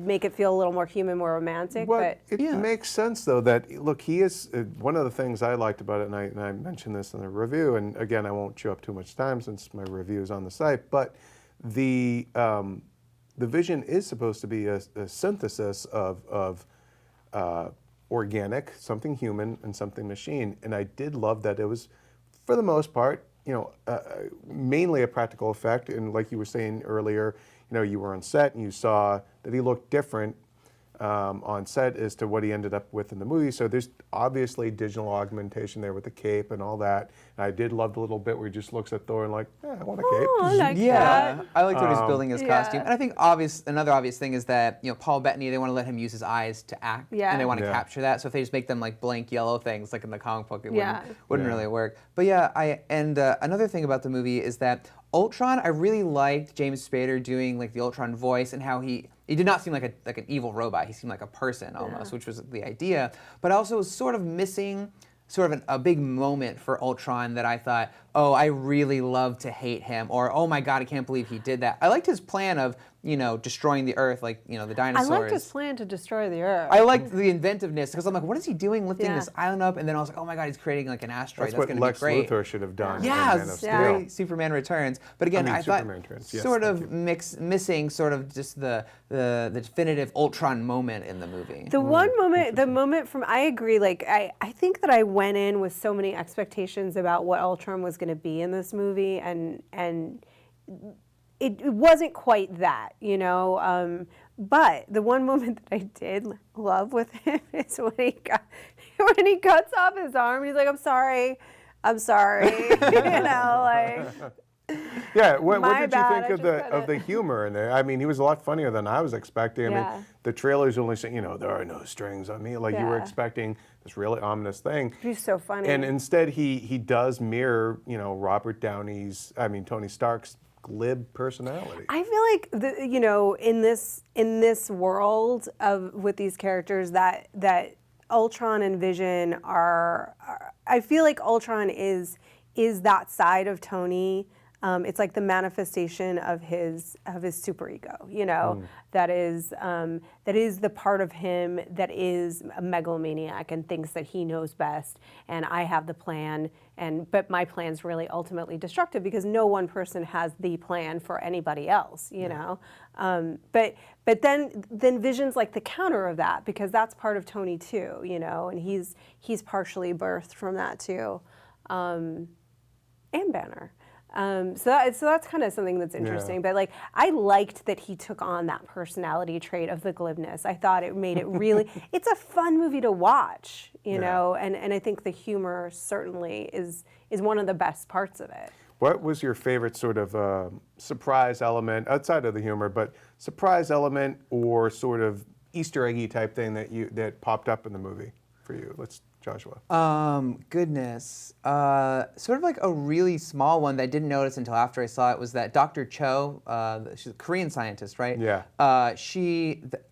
make it feel a little more human, more romantic. But But it makes sense, though, that, look, he is, one of the things I liked about it, and I mentioned this in the review, and again, I won't chew up too much time since my review is on the site, but the Vision is supposed to be a synthesis of organic, something human, and something machine. And I did love that it was, for the most part, mainly a practical effect. And like you were saying earlier, you were on set and you saw that he looked different on set as to what he ended up with in the movie. So there's obviously digital augmentation there with the cape and all that. And I did love the little bit where he just looks at Thor and like, I want a cape. I like Yeah, that. I liked what he's building his yeah. costume, and I think another obvious thing is that Paul Bettany, they want to let him use his eyes to act, Yeah. and they want to Yeah. capture that. So if they just make them like blank yellow things, like in the comic book, it Yeah. wouldn't really work. But yeah, another thing about the movie is that Ultron, I really liked James Spader doing like the Ultron voice, and how he did not seem like an evil robot. He seemed like a person almost, which was the idea. But I also was sort of missing sort of a big moment for Ultron that I thought, oh, I really love to hate him, or oh my God, I can't believe he did that. I liked his plan of destroying the Earth, like the I dinosaurs. liked his plan to destroy the Earth. I liked the inventiveness, because I'm like, what is he doing lifting Yeah. this island up? And then I was like, oh my God, he's creating like an asteroid. That's what going to Lex be great. Luthor should have done. Yeah, in Man of it's Steel. very Superman Returns. But again, I thought Superman Returns, yes, sort thank of missing sort of just the definitive Ultron moment in the movie. The moment from, I agree, like, I think that I went in with so many expectations about what Ultron was going to be in this movie, and it wasn't quite that, but the one moment that I did love with him is when he cuts off his arm, he's like, I'm sorry, like... Yeah, what My did bad, you I think just of got the humor in there? I mean, he was a lot funnier than I was expecting. I Yeah. mean, the trailer's only saying, there are no strings on me. Like you were Yeah. expecting this really ominous thing. He's so funny. And instead, he does mirror, Tony Stark's glib personality. I feel like in this world with these characters that Ultron and Vision are I feel like Ultron is that side of Tony. It's like the manifestation of his superego, that is the part of him that is a megalomaniac and thinks that he knows best, and I have the plan, but my plan's really ultimately destructive because no one person has the plan for anybody else, But then Vision's like the counter of that, because that's part of Tony too, and he's partially birthed from that too, and Banner. So that's kind of something that's interesting. Yeah. But like, I liked that he took on that personality trait of the glibness. I thought it made it really. It's a fun movie to watch, and I think the humor certainly is one of the best parts of it. What was your favorite sort of surprise element outside of the humor, but surprise element or sort of Easter eggy type thing that popped up in the movie for you? Joshua. Goodness. Sort of like a really small one that I didn't notice until after I saw it was that Dr. Cho, she's a Korean scientist, right? Yeah. I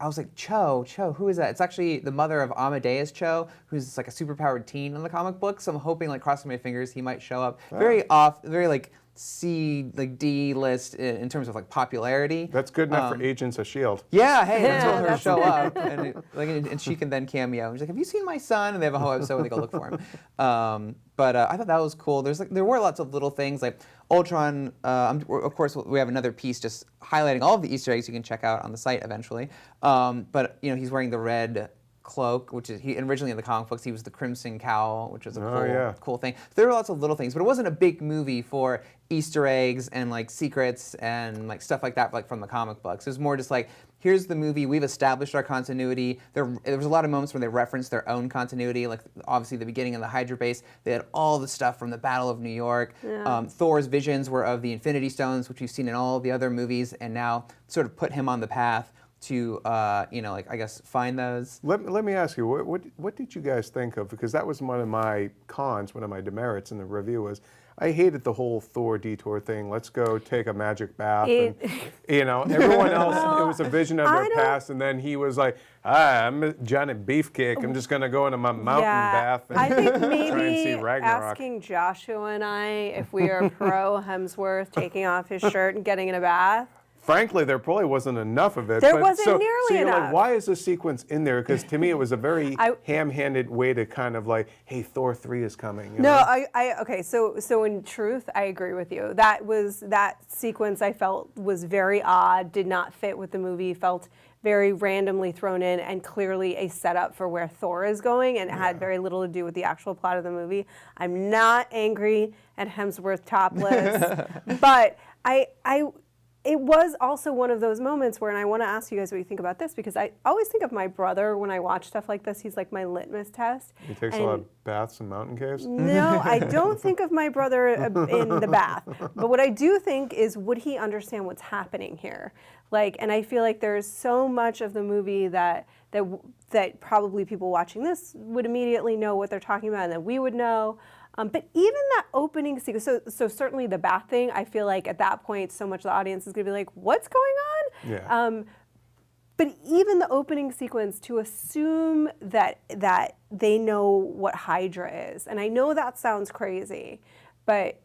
was like, Cho, who is that? It's actually the mother of Amadeus Cho, who's like a superpowered teen in the comic book. So I'm hoping, like, crossing my fingers, he might show up. Very like C, like D list in terms of like popularity. That's good enough for Agents of S.H.I.E.L.D. Yeah, hey, I told her to that's show up, and she can then cameo. And she's like, "Have you seen my son?" And they have a whole episode where they go look for him. But I thought that was cool. There were lots of little things like Ultron. Of course, we have another piece just highlighting all of the Easter eggs you can check out on the site eventually. But he's wearing the red cloak, which is originally in the comic books he was the Crimson Cowl, which was a cool thing. There were lots of little things, but it wasn't a big movie for Easter eggs and like secrets and like stuff like that, like from the comic books. It was more just like, here's the movie, we've established our continuity. There was a lot of moments where they referenced their own continuity, like obviously the beginning of the Hydra base, they had all the stuff from the Battle of New York. Yeah. Thor's visions were of the Infinity Stones, which we've seen in all the other movies, and now sort of put him on the path to like I guess find those. Let me ask you, what did you guys think of? Because that was one of my cons, one of my demerits in the review was I hated the whole Thor detour thing. Let's go take a magic bath. And, everyone else, it was a vision of their past, and then he was like, I'm Johnny Beefcake. I'm just going to go into my mountain bath and I think try and see maybe Ragnarok. asking Joshua and I if we are pro Hemsworth taking off his shirt and getting in a bath. Frankly, there probably wasn't enough of it. There wasn't so nearly you're enough. Like, why is this sequence in there? Because to me, it was a very ham-handed way to kind of like, hey, Thor 3 is coming. You know? Okay. So in truth, I agree with you. That sequence I felt was very odd, did not fit with the movie, felt very randomly thrown in, and clearly a setup for where Thor is going, and it had very little to do with the actual plot of the movie. I'm not angry at Hemsworth topless, but it was also one of those moments where, and I want to ask you guys what you think about this, because I always think of my brother when I watch stuff like this. He's like my litmus test. He takes a lot of baths and mountain caves? No, I don't think of my brother in the bath. But what I do think is, would he understand what's happening here? And I feel like there's so much of the movie that probably people watching this would immediately know what they're talking about, and that we would know. But even that opening sequence, so certainly the bath thing, I feel like at that point, so much of the audience is going to be like, what's going on? Yeah. But even the opening sequence, to assume that they know what Hydra is, and I know that sounds crazy, but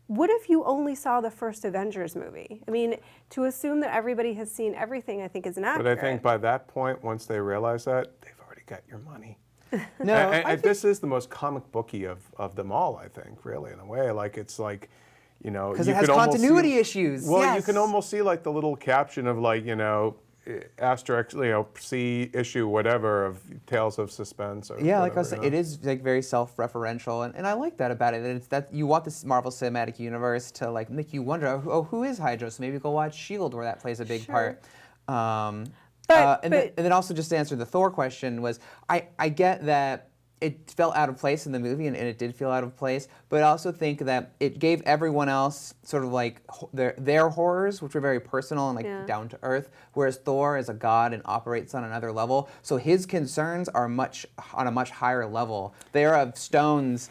what if you only saw the first Avengers movie? I mean, to assume that everybody has seen everything, I think is inaccurate. But I think by that point, once they realize that, they've already got your money. No, and this is the most comic booky of them all, I think, really, in a way. Because it has continuity issues. Well, yes. you can almost see the little caption of asterisk, C issue whatever of Tales of Suspense. Or yeah, whatever, like I said, it is very self-referential, and I like that about it. And it's that you want this Marvel Cinematic Universe to make you wonder, who is Hydra? So maybe go watch S.H.I.E.L.D. where that plays a big part. And then also just to answer the Thor question was, I get that it felt out of place in the movie, and it did feel out of place, but I also think that it gave everyone else sort of their horrors, which were very personal and down to earth, whereas Thor is a god and operates on another level, so his concerns are on a much higher level. They are of stones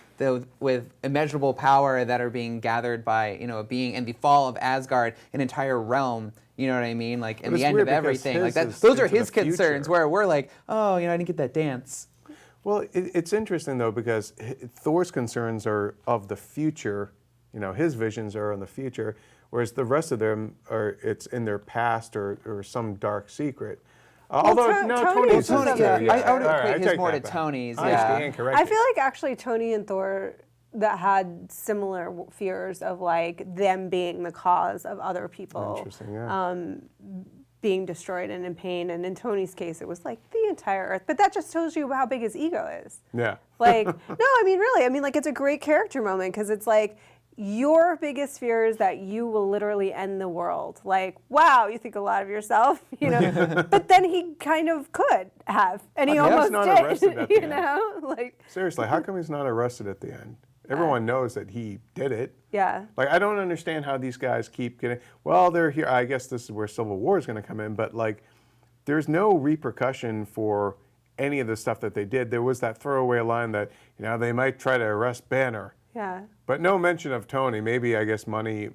with immeasurable power that are being gathered by a being, and the fall of Asgard, an entire realm. You know what I mean? And the end of everything. Those are his concerns, where we're like, I didn't get that dance. Well, it's interesting, though, because Thor's concerns are of the future. His visions are in the future, whereas the rest of them it's in their past or some dark secret. Although, Tony's Tony, I would equate his more to Tony's. I correct I feel like actually Tony and Thor that had similar fears of them being the cause of other people. Interesting, yeah. Being destroyed and in pain, and in Tony's case, it was the entire Earth. But that just tells you how big his ego is. Yeah. No, I mean, really, it's a great character moment, because it's your biggest fear is that you will literally end the world. Wow, you think a lot of yourself, But then he kind of could have, and he almost not did. arrested at the end. Seriously, how come he's not arrested at the end? Everyone knows that he did it. Yeah. I don't understand how these guys keep getting, well, they're here. I guess this is where Civil War is going to come in, but there's no repercussion for any of the stuff that they did. There was that throwaway line that, they might try to arrest Banner. Yeah. But no mention of Tony. Maybe, I guess, money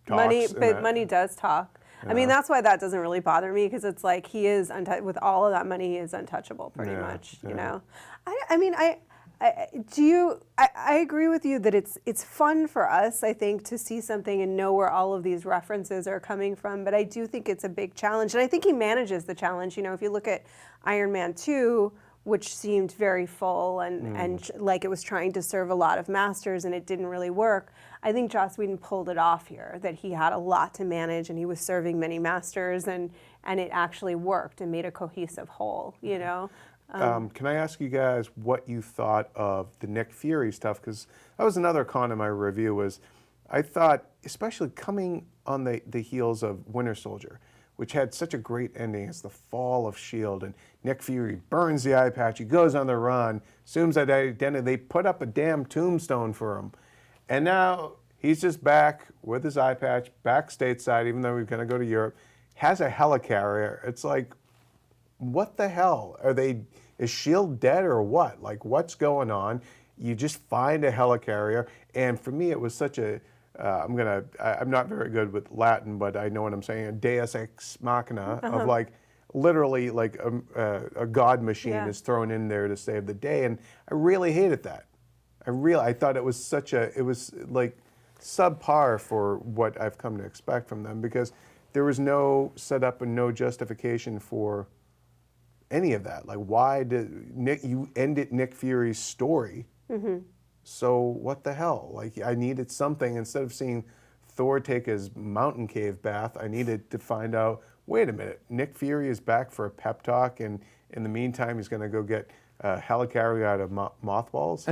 talks. Money does talk. Yeah. I mean, that's why that doesn't really bother me, because it's he is, with all of that money, he is untouchable pretty much, I agree with you that it's fun for us, I think, to see something and know where all of these references are coming from, but I do think it's a big challenge, and I think he manages the challenge. If you look at Iron Man 2, which seemed very full and it was trying to serve a lot of masters and it didn't really work, I think Joss Whedon pulled it off here, that he had a lot to manage and he was serving many masters, and it actually worked and made a cohesive whole, Can I ask you guys what you thought of the Nick Fury stuff? Because that was another con in my review. Was I thought, especially coming on the heels of Winter Soldier, which had such a great ending as the fall of S.H.I.E.L.D., and Nick Fury burns the eye patch, he goes on the run, assumes that identity, they put up a damn tombstone for him. And now he's just back with his eye patch, back stateside, even though we're going to go to Europe, has a helicarrier. It's like, what the hell? Is S.H.I.E.L.D. dead or what? Like, what's going on? You just find a helicarrier. And for me, it was such a, I'm not very good with Latin, but I know what I'm saying, a deus ex machina of like, literally like a god machine is thrown in there to save the day. And I really hated that. I thought it was it was like subpar for what I've come to expect from them, because there was no setup and no justification for any of that. Like, why did you ended Nick Fury's story? So what the hell? Like, I needed something. Instead of seeing Thor take his mountain cave bath, I needed to find out, wait a minute, Nick Fury is back for a pep talk, and in the meantime, he's going to go get helicarrier out of mothballs.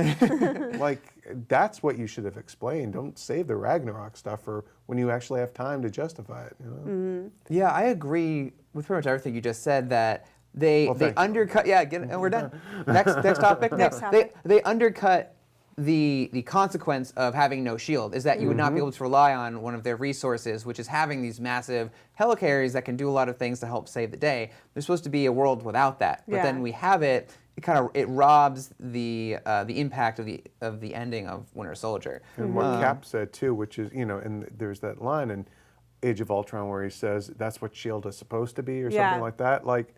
Like, that's what you should have explained. Don't save the Ragnarok stuff for when you actually have time to justify it. You know? Yeah, I agree with pretty much everything you just said, that they undercut. Yeah, and we're done. Next topic. Next topic. They undercut the consequence of having no shield, is that you would not be able to rely on one of their resources, which is having these massive helicarriers that can do a lot of things to help save the day. There's supposed to be a world without that, but then we have it. It robs the impact of the ending of Winter Soldier. And what Cap said too, which is, and there's that line in Age of Ultron where he says that's what S.H.I.E.L.D. is supposed to be, or something like that. Like,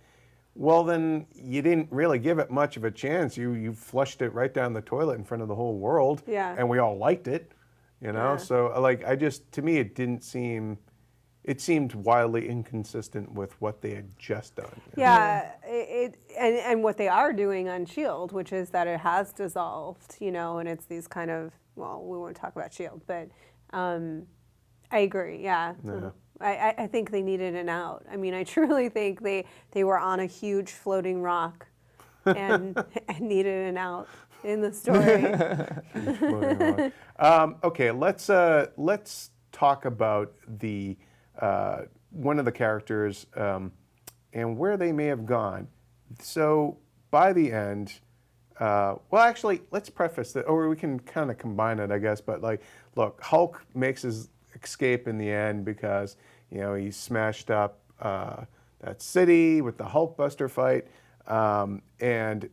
well, then you didn't really give it much of a chance. You flushed it right down the toilet in front of the whole world, and we all liked it, So, like, to me, it didn't seem. It seemed wildly inconsistent with what they had just done. Yeah, and what they are doing on S.H.I.E.L.D., which is that it has dissolved, and it's these kind of, well, we won't talk about S.H.I.E.L.D., but I agree, yeah. I think they needed an out. I mean, I truly think they were on a huge floating rock and needed an out in the story. Okay, let's talk about the one of the characters and where they may have gone. So by the end, well, actually, let's preface that, or we can kind of combine it, I guess. But like, look, Hulk makes his escape in the end because he smashed up that city with the Hulkbuster fight, and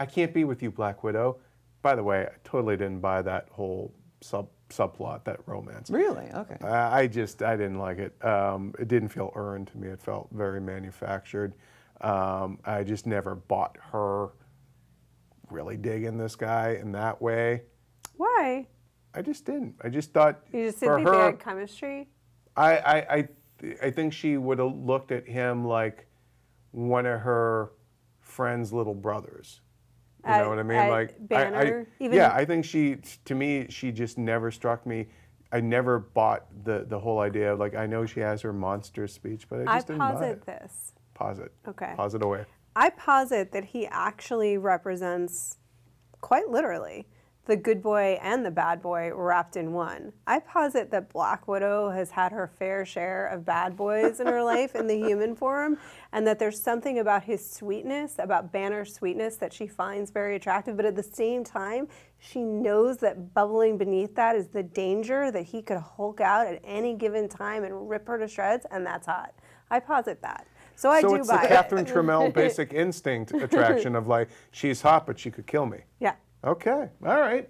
I can't be with you, Black Widow. By the way, I totally didn't buy that whole subplot, that romance. Really? Okay. I didn't like it. It didn't feel earned to me. It felt very manufactured. I just never bought her really digging this guy in that way. Why? I just didn't. I just thought you just for didn't think her, they had chemistry? I think she would have looked at him like one of her friend's little brothers. You know what I mean? Like Banner, I think to me, she just never struck me. I never bought the whole idea of, like, I know she has her monster speech, but I just didn't buy it. I posit this. Posit. Okay. Posit away. I posit that he actually represents, quite literally, the good boy and the bad boy wrapped in one. I posit that Black Widow has had her fair share of bad boys in her life in the human form, and that there's something about his sweetness, about Banner's sweetness, that she finds very attractive, but at the same time, she knows that bubbling beneath that is the danger that he could Hulk out at any given time and rip her to shreds, and that's hot. I posit that. So I do buy it. So it's the Catherine Trammell basic instinct attraction of, like, she's hot, but she could kill me. Yeah. Okay, all right.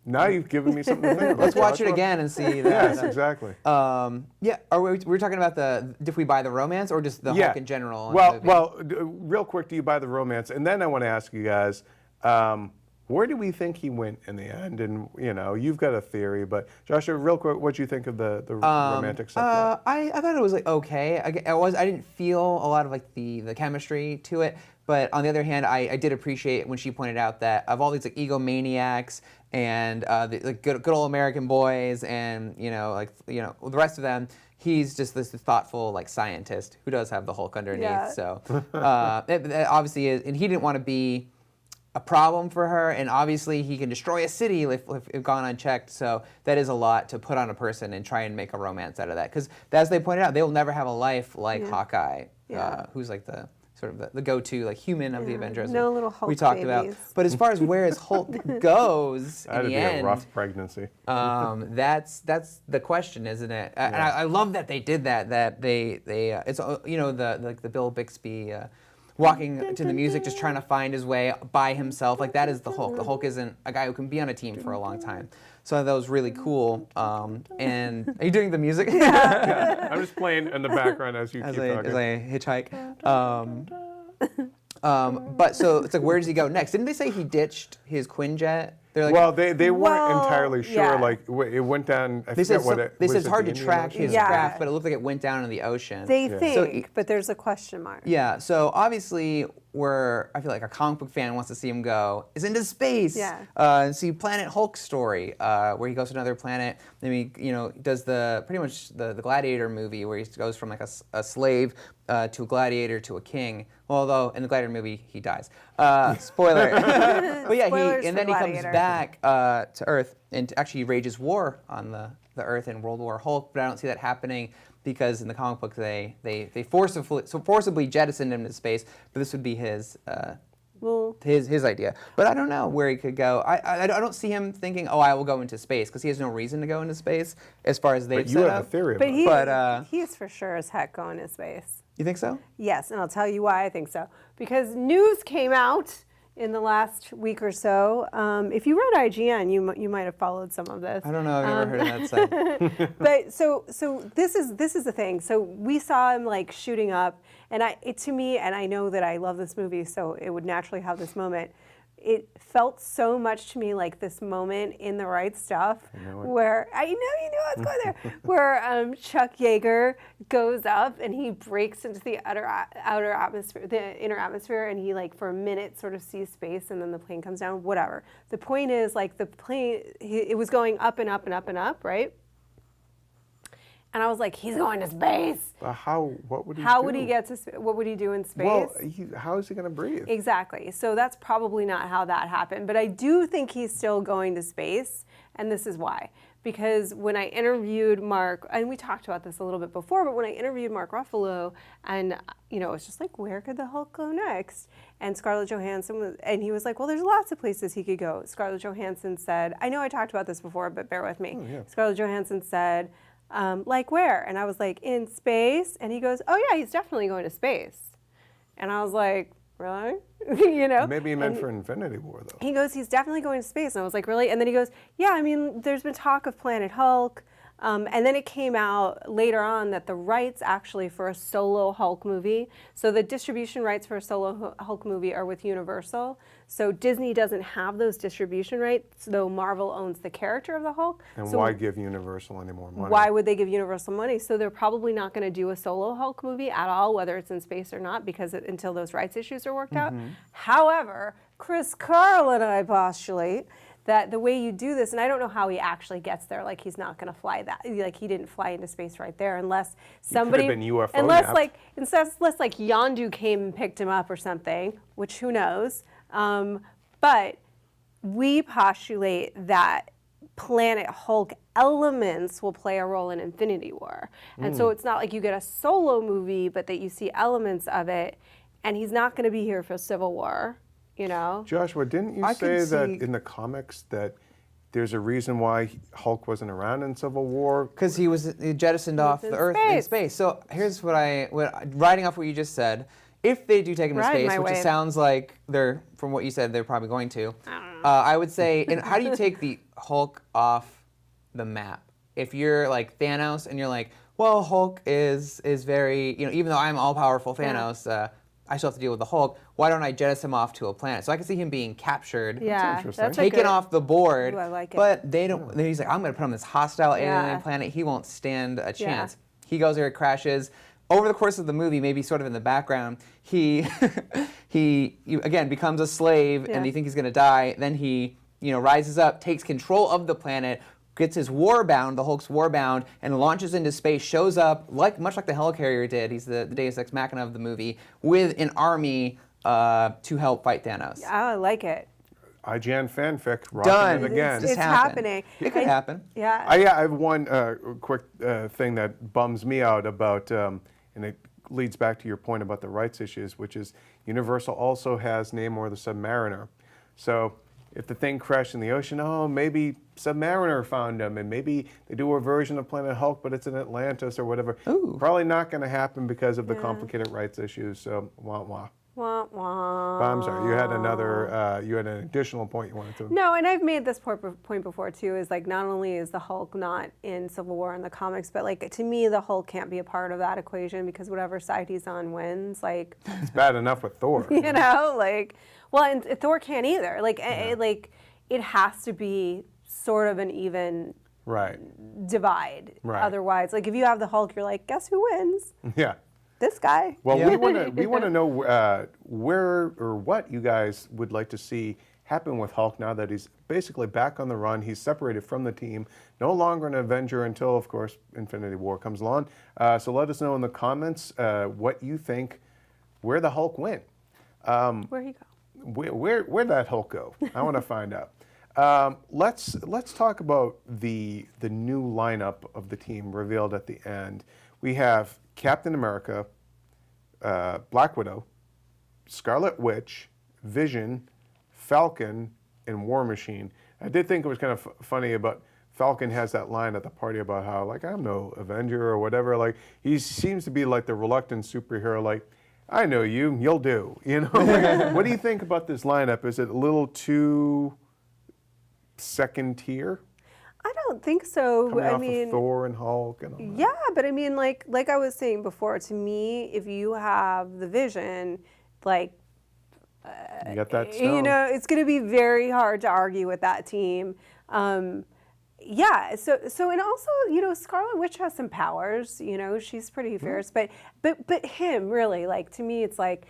Now you've given me something to think about. Let's watch it again and see that. Yes, exactly. Yeah, we're talking about if we buy the romance or just the Hulk in general? Real quick, do you buy the romance? And then I want to ask you guys, where do we think he went in the end? And you've got a theory, but Joshua, real quick, what do you think of the romantic subplot? I thought it was like okay. I didn't feel a lot of like the chemistry to it. But on the other hand, I did appreciate when she pointed out that of all these like egomaniacs and the good old American boys and the rest of them, he's just this thoughtful like scientist who does have the Hulk underneath. Yeah. So it obviously is, and he didn't want to be a problem for her, and obviously he can destroy a city if gone unchecked. So that is a lot to put on a person and try and make a romance out of that. Because as they pointed out, they will never have a life like Hawkeye, who's like the sort of the go-to like human of the Avengers. no little Hulk we talked babies. about. But as far as where his Hulk goes in That'd the be end, a rough pregnancy. that's the question, isn't it? And I love that they did that. That they it's the Bill Bixby. Walking to the music, just trying to find his way by himself. Like, that is the Hulk. The Hulk isn't a guy who can be on a team for a long time. So that was really cool. And are you doing the music? Yeah, I'm just playing in the background as you keep talking. As I hitchhike. But so it's like, where does he go next? Didn't they say he ditched his Quinjet? They're like, Well, they weren't Well, entirely sure. yeah. Like it went down. I they said forget what it. they was said it's it hard the to Indian track Ocean? his Yeah. craft, but it looked like it went down in the ocean. They Yeah. think, but there's a question mark. Yeah, so obviously where I feel like a comic book fan wants to see him go is into space. Yeah. And see Planet Hulk story, where he goes to another planet. Then he, does pretty much the Gladiator movie where he goes from like a slave to a gladiator to a king. Well, although in the Gladiator movie he dies. Spoiler. But yeah, Spoilers and for then he comes Gladiator. back to Earth and actually wages war on the Earth in World War Hulk. But I don't see that happening, because in the comic book they forcibly jettisoned him to space, but this would be his idea. But I don't know where he could go. I don't see him thinking, I will go into space, because he has no reason to go into space as far as they've But you set have a up. theory But about it. he is for sure as heck going to space. You think so? Yes, and I'll tell you why I think so. Because news came out in the last week or so. If you read IGN, you might have followed some of this. I don't know. I've never heard of that site. But so this is the thing. So we saw him like shooting up, and to me, and I know that I love this movie, so it would naturally have this moment. It felt so much to me like this moment in The Right Stuff, where I know you knew I was going there, where Chuck Yeager goes up and he breaks into the outer atmosphere, the inner atmosphere, and he like for a minute sort of sees space, and then the plane comes down. Whatever. The point is, like, the plane, it was going up and up and up and up, right? And I was like, he's going to space. But what would he do? How would he get to space? What would he do in space? Well, how is he going to breathe? Exactly. So that's probably not how that happened. But I do think he's still going to space, and this is why. Because when I interviewed Mark, and we talked about this a little bit before, but when I interviewed Mark Ruffalo, and it was just like, where could the Hulk go next? And Scarlett Johansson he was like, well, there's lots of places he could go. Scarlett Johansson said, I know I talked about this before, but bear with me. Oh, yeah. Scarlett Johansson said, like where? And I was like, in space. And he goes, oh yeah, he's definitely going to space. And I was like, really? Maybe he meant for Infinity War, though. He goes, he's definitely going to space. And I was like, really? And then he goes, yeah, I mean, there's been talk of Planet Hulk. And then it came out later on that the rights actually for a solo Hulk movie, so the distribution rights for a solo Hulk movie are with Universal. So Disney doesn't have those distribution rights, though Marvel owns the character of the Hulk. And so why give Universal any more money? why would they give Universal money? So they're probably not going to do a solo Hulk movie at all, whether it's in space or not, because until those rights issues are worked out. However, Chris Carl and I postulate that the way you do this, and I don't know how he actually gets there, like he's not going to fly that, like he didn't fly into space right there unless somebody, been UFO unless napped. like Yondu came and picked him up or something, which who knows. But we postulate that Planet Hulk elements will play a role in Infinity War. And so it's not like you get a solo movie, but that you see elements of it, and he's not going to be here for Civil War, Joshua, didn't you I say could that see- in the comics that there's a reason why Hulk wasn't around in Civil War? Because he was jettisoned off in the Earth in space. space. So here's riding off what you just said. If they do take him to Ride space, my which it wave. sounds like from what you said, they're probably going to, I would say, and how do you take the Hulk off the map? If you're like Thanos and you're like, well, Hulk is very, even though I'm all-powerful Thanos, I still have to deal with the Hulk. Why don't I jettison him off to a planet? So I can see him being captured, Yeah, interesting. that's a taken good- off the board. Ooh, I like it. But they don't. He's like, I'm going to put him on this hostile alien Yeah. planet. He won't stand a chance. He goes there, crashes. Over the course of the movie, maybe sort of in the background, he again becomes a slave, Yeah. and you think he's going to die. Then he rises up, takes control of the planet, gets his warbound, the Hulk's warbound, and launches into space. Shows up much like the helicarrier did. He's the Deus Ex Machina of the movie, with an army to help fight Thanos. Oh, I like it. IGN fanfic, rocking Done. it again. Just It's happened. happening. It could happen. Yeah. I have one quick thing that bums me out about, and it leads back to your point about the rights issues, which is Universal also has Namor the Submariner. So if the thing crashed in the ocean, oh, maybe Submariner found him, and maybe they do a version of Planet Hulk, but it's in Atlantis or whatever. Ooh. Probably not going to happen because of the complicated rights issues. So wah wah. Wah, wah. But I'm sorry, you had you had an additional point you wanted to. No, and I've made this point before too. Is like not only is the Hulk not in Civil War in the comics, but like to me the Hulk can't be a part of that equation because whatever side he's on wins. Like It's bad enough with Thor. you know, like well, and Thor can't either. Like it has to be sort of an even Right. divide. Right. Otherwise, like if you have the Hulk, you're like, guess who wins? Yeah. This guy. Well, Yeah. we want to know where or what you guys would like to see happen with Hulk now that he's basically back on the run. He's separated from the team, no longer an Avenger until, of course, Infinity War comes along. So let us know in the comments what you think, where the Hulk went. Where'd he go? Where'd that Hulk go? I want to find out. Let's talk about the new lineup of the team revealed at the end. We have Captain America, Black Widow, Scarlet Witch, Vision, Falcon, and War Machine. I did think it was kind of funny about Falcon has that line at the party about how like I'm no Avenger or whatever. Like he seems to be like the reluctant superhero. Like I know you, you'll do. You know. Like, what do you think about this lineup? Is it a little too second tier? I don't think so. Coming I off mean, of Thor and Hulk and all that. yeah, but I mean, like I was saying before, to me, if you have the Vision, like You got that you stone. know, it's going to be very hard to argue with that team. Yeah. So and also, you know, Scarlet Witch has some powers. You know, she's pretty fierce. But him really, like to me, it's like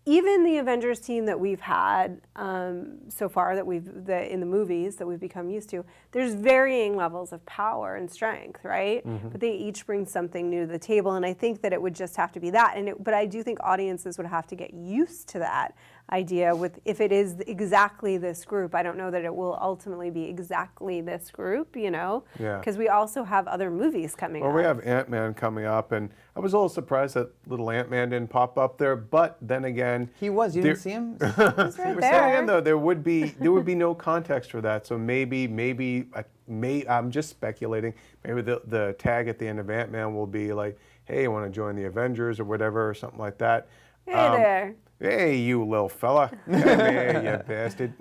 even the Avengers team that we've had so far in the movies that we've become used to, there's varying levels of power and strength, right? But they each bring something new to the table, and I think that it would just have to be that. But I do think audiences would have to get used to that idea with if it is exactly this group. I don't know that it will ultimately be exactly this group, you know? Yeah. Because we also have other movies coming Well, up. we have Ant-Man coming up, and I was a little surprised that little Ant-Man didn't pop up there. But then again, He was. You there- didn't see him? He's right Then there. again, though, there would be no context for that. So maybe I'm just speculating. Maybe the tag at the end of Ant-Man will be like, "Hey, you want to join the Avengers or whatever, or something like that." Hey there. Hey, you little fella! Come here, you bastard.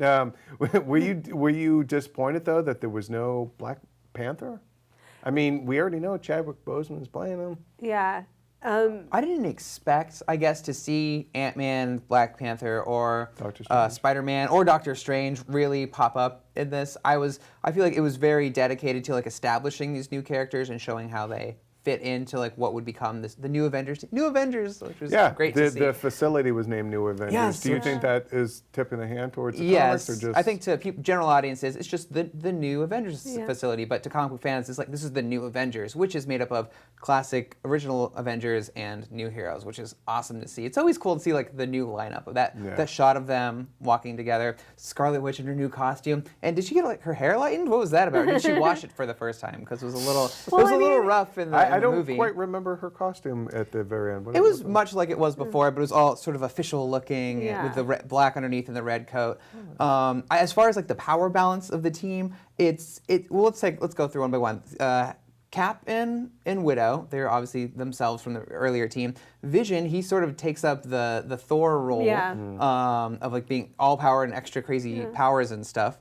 Were you disappointed though that there was no Black Panther? I mean, we already know Chadwick Boseman's playing him. Yeah. I didn't expect, I guess, to see Ant-Man, Black Panther, or Doctor Strange. Spider-Man, or Doctor Strange really pop up in this. I feel like it was very dedicated to like establishing these new characters and showing how they fit into like what would become the new Avengers. New Avengers, which was Yeah, great to see. the facility was named New Avengers. Yes, Do you which- think that is tipping the hand towards the Yes, comics, or just? I think to general audiences, it's just the new Avengers Yeah. facility. But to comic book fans, it's like this is the new Avengers, which is made up of classic, original Avengers and new heroes, which is awesome to see. It's always cool to see like the new lineup of that Yeah. that shot of them walking together. Scarlet Witch in her new costume, and did she get like her hair lightened? What was that about? Or did she wash it for the first time? Because it was a little Well, I little mean, rough in the, I in the don't movie. quite remember her costume at the very end. What It was like? much like it was before, but it was all sort of official looking Yeah. with the black underneath and the red coat. As far as like the power balance of the team, well, let's go through one by one. Cap and Widow, they're obviously themselves from the earlier team. Vision, he sort of takes up the Thor role Yeah. of like being all power and extra crazy powers and stuff.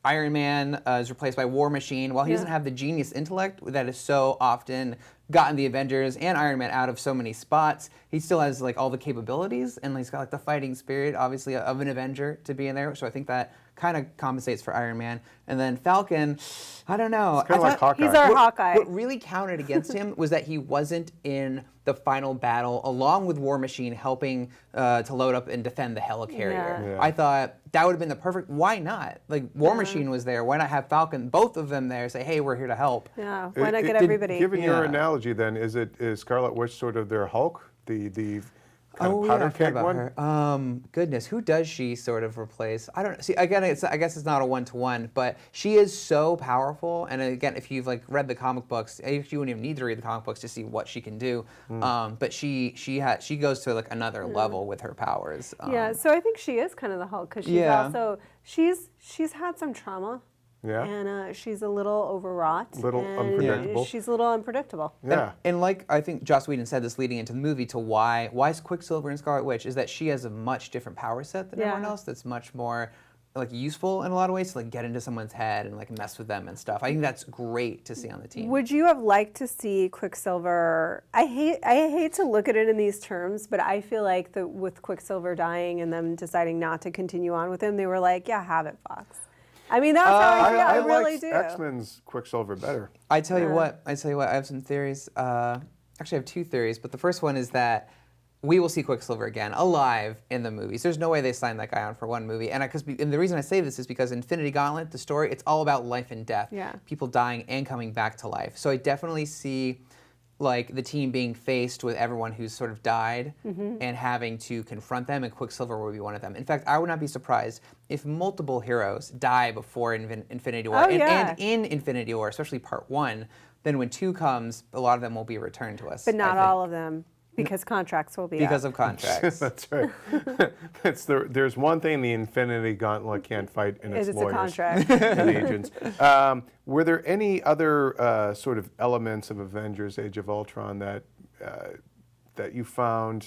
Iron Man is replaced by War Machine. While he doesn't have the genius intellect that is so often gotten the Avengers and Iron Man out of so many spots, he still has like all the capabilities, and he's got like the fighting spirit, obviously, of an Avenger to be in there. So I think that kind of compensates for Iron Man. And then Falcon, I don't know. It's kind of like Hawkeye. He's our Hawkeye. What really counted against him was that he wasn't in the final battle along with War Machine helping to load up and defend the helicarrier. Yeah. I thought that would have been the perfect, why not? Like War Machine was there, why not have Falcon, both of them there, say, hey, we're here to help. Yeah. Why not get everybody? Given your Yeah. analogy, then, is Scarlet Witch sort of their Hulk? The kind of I powder forgot keg about one. her. Goodness, who does she sort of replace? I don't see. Again, I guess it's not a one-to-one, but she is so powerful. And again, if you've like read the comic books, you wouldn't even need to read the comic books to see what she can do. But she goes to like another level with her powers. Yeah, so I think she is kind of the Hulk because she's Yeah. also she's had some trauma. Yeah. And she's a little overwrought. Little and unpredictable. She's a little unpredictable. Yeah. And like I think Joss Whedon said this leading into the movie to why is Quicksilver and Scarlet Witch is that she has a much different power set than everyone else that's much more like useful in a lot of ways to like get into someone's head and like mess with them and stuff. I think that's great to see on the team. Would you have liked to see Quicksilver? I hate to look at it in these terms, but I feel like with Quicksilver dying and them deciding not to continue on with him, they were like, yeah, have it, Fox. I mean, that's how I feel. I really like do. X-Men's Quicksilver better. I tell you what, I have some theories. Actually, I have two theories, but the first one is that we will see Quicksilver again, alive in the movies. There's no way they signed that guy on for one movie. And the reason I say this is because Infinity Gauntlet, the story, it's all about life and death. Yeah. People dying and coming back to life. So I definitely see like the team being faced with everyone who's sort of died and having to confront them, and Quicksilver will be one of them. In fact, I would not be surprised if multiple heroes die before Infinity War. And in Infinity War, especially Part 1, then when 2 comes, a lot of them will be returned to us. But not all of them, because contracts will be because up. of contracts. That's right. There's one thing the Infinity Gauntlet can't fight, and it's lawyers a contract. and agents. Were there any other sort of elements of Avengers: Age of Ultron that you found,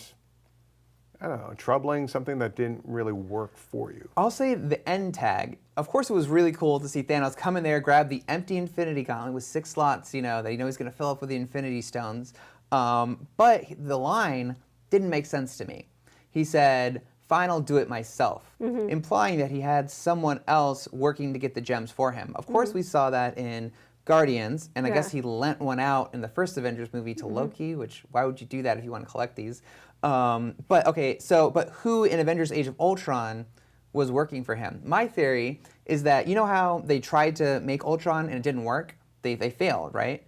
I don't know, troubling? Something that didn't really work for you? I'll say the end tag. Of course, it was really cool to see Thanos come in there, grab the empty Infinity Gauntlet with 6 slots, that he's going to fill up with the Infinity Stones. But the line didn't make sense to me. He said, "Fine, I'll do it myself," implying that he had someone else working to get the gems for him. Of course, we saw that in Guardians, and I guess he lent one out in the first Avengers movie to Loki, which, why would you do that if you want to collect these? But who in Avengers Age of Ultron was working for him? My theory is that, you know how they tried to make Ultron and it didn't work? They failed, right?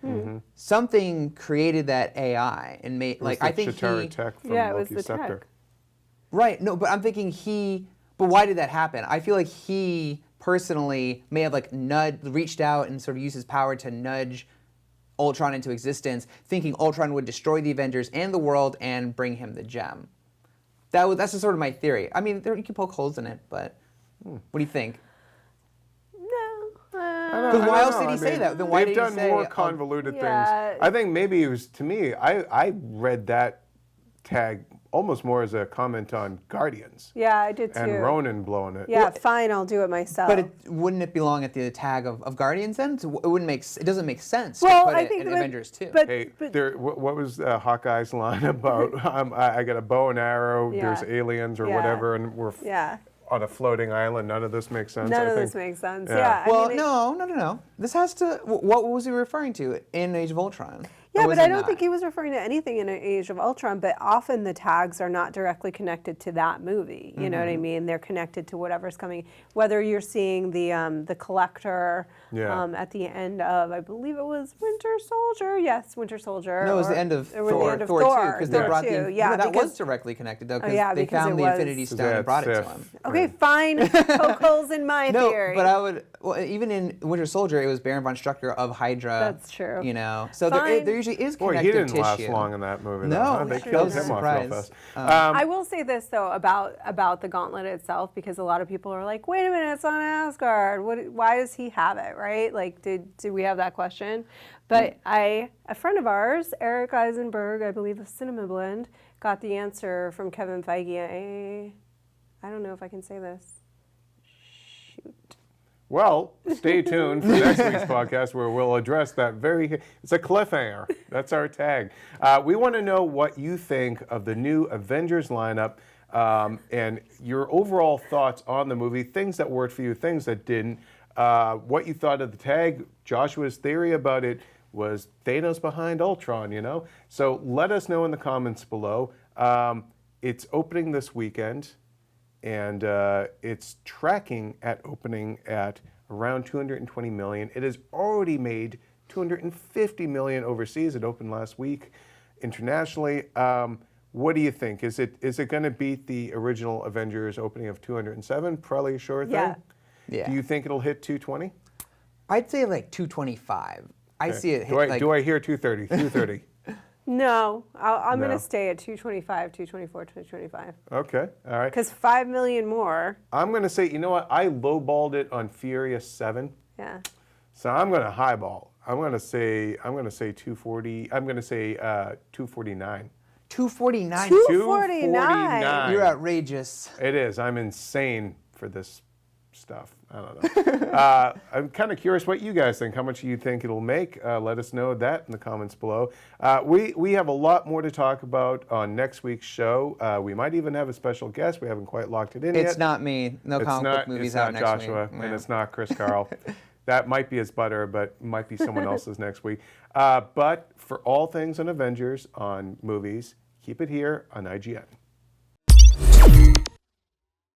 Something created that AI and made, like, I think Chitauri tech from it was Loki's the scepter. tech. Right, no, but I'm thinking but why did that happen? I feel like he personally may have like reached out and sort of used his power to nudge Ultron into existence, thinking Ultron would destroy the Avengers and the world and bring him the gem. That's just sort of my theory. I mean, you can poke holes in it, but what do you think? Because why else did he say that? Then why did he They've say, done more convoluted yeah. things. I think maybe it was, to me, I read that tag almost more as a comment on Guardians. Yeah, I did too. And Ronan blowing it. Yeah, fine, I'll do it myself. But wouldn't it belong at the tag of Guardians then? It doesn't make sense Well, to put I it think in that- Avengers 2. but- Hey, what was Hawkeye's line about? I got a bow and arrow, Yeah. there's aliens or Yeah. whatever, and we're Yeah. on a floating island. None of this makes sense. None I of think. this makes sense. Yeah. Yeah. Well, I mean, no. This has to. What was he referring to in Age of Ultron? Yeah, Or was but I it don't not? think he was referring to anything in Age of Ultron, but often the tags are not directly connected to that movie. You know what I mean? They're connected to whatever's coming. Whether you're seeing the Collector Yeah. at the end of, I believe it was Winter Soldier. Yes, Winter Soldier. No, it was or- the end of it was Thor. the end of Thor 2, because they Thor brought 2, the. yeah, no, that because- was directly connected though, because yeah, they because found it the was- Infinity Because Stone they and had brought it to Sif. him. Okay, fine. Poke holes in my No, theory. but I would. Well, even in Winter Soldier, it was Baron von Strucker of Hydra. That's true. So there Fine. usually is Boy, connective he didn't tissue. last long in that movie. No, though, huh? They sure killed didn't. him off real Surprise. fast. I will say this though about the gauntlet itself, because a lot of people are like, "Wait a minute, it's on Asgard. Why does he have it?" Right? Like, did we have that question? But a friend of ours, Eric Eisenberg, I believe of Cinema Blend, got the answer from Kevin Feige. I don't know if I can say this. Shoot. Well, stay tuned for next week's podcast where we'll address that it's a cliffhanger. That's our tag. We want to know what you think of the new Avengers lineup and your overall thoughts on the movie, things that worked for you, things that didn't, what you thought of the tag. Joshua's theory about it was Thanos behind Ultron, So let us know in the comments below. It's opening this weekend. And it's tracking at opening at around 220 million. It has already made 250 million overseas. It opened last week internationally. What do you think? Is it going to beat the original Avengers opening of 207? Probably a sure thing. Yeah. Yeah. Do you think it'll hit 220? I'd say like 225. I Okay. see it hit Do I hear 230? 230. No, I'm No. going to stay at 225, 224, 225. Okay. All right. Because 5 million more. I'm going to say, you know what? I lowballed it on Furious 7. Yeah. So I'm going to highball. I'm going to say 240. I'm going to say 249. 249. 249. You're outrageous. It is. I'm insane for this stuff. I don't know. I'm kind of curious what you guys think. How much you think it'll make? Let us know that in the comments below. We have a lot more to talk about on next week's show. We might even have a special guest. We haven't quite locked it in yet. It's not me. No comic book movies out next week. It's not Joshua, and it's not Chris Carl. That might be his butter, but might be someone else's next week. But for all things on Avengers, on movies, keep it here on IGN.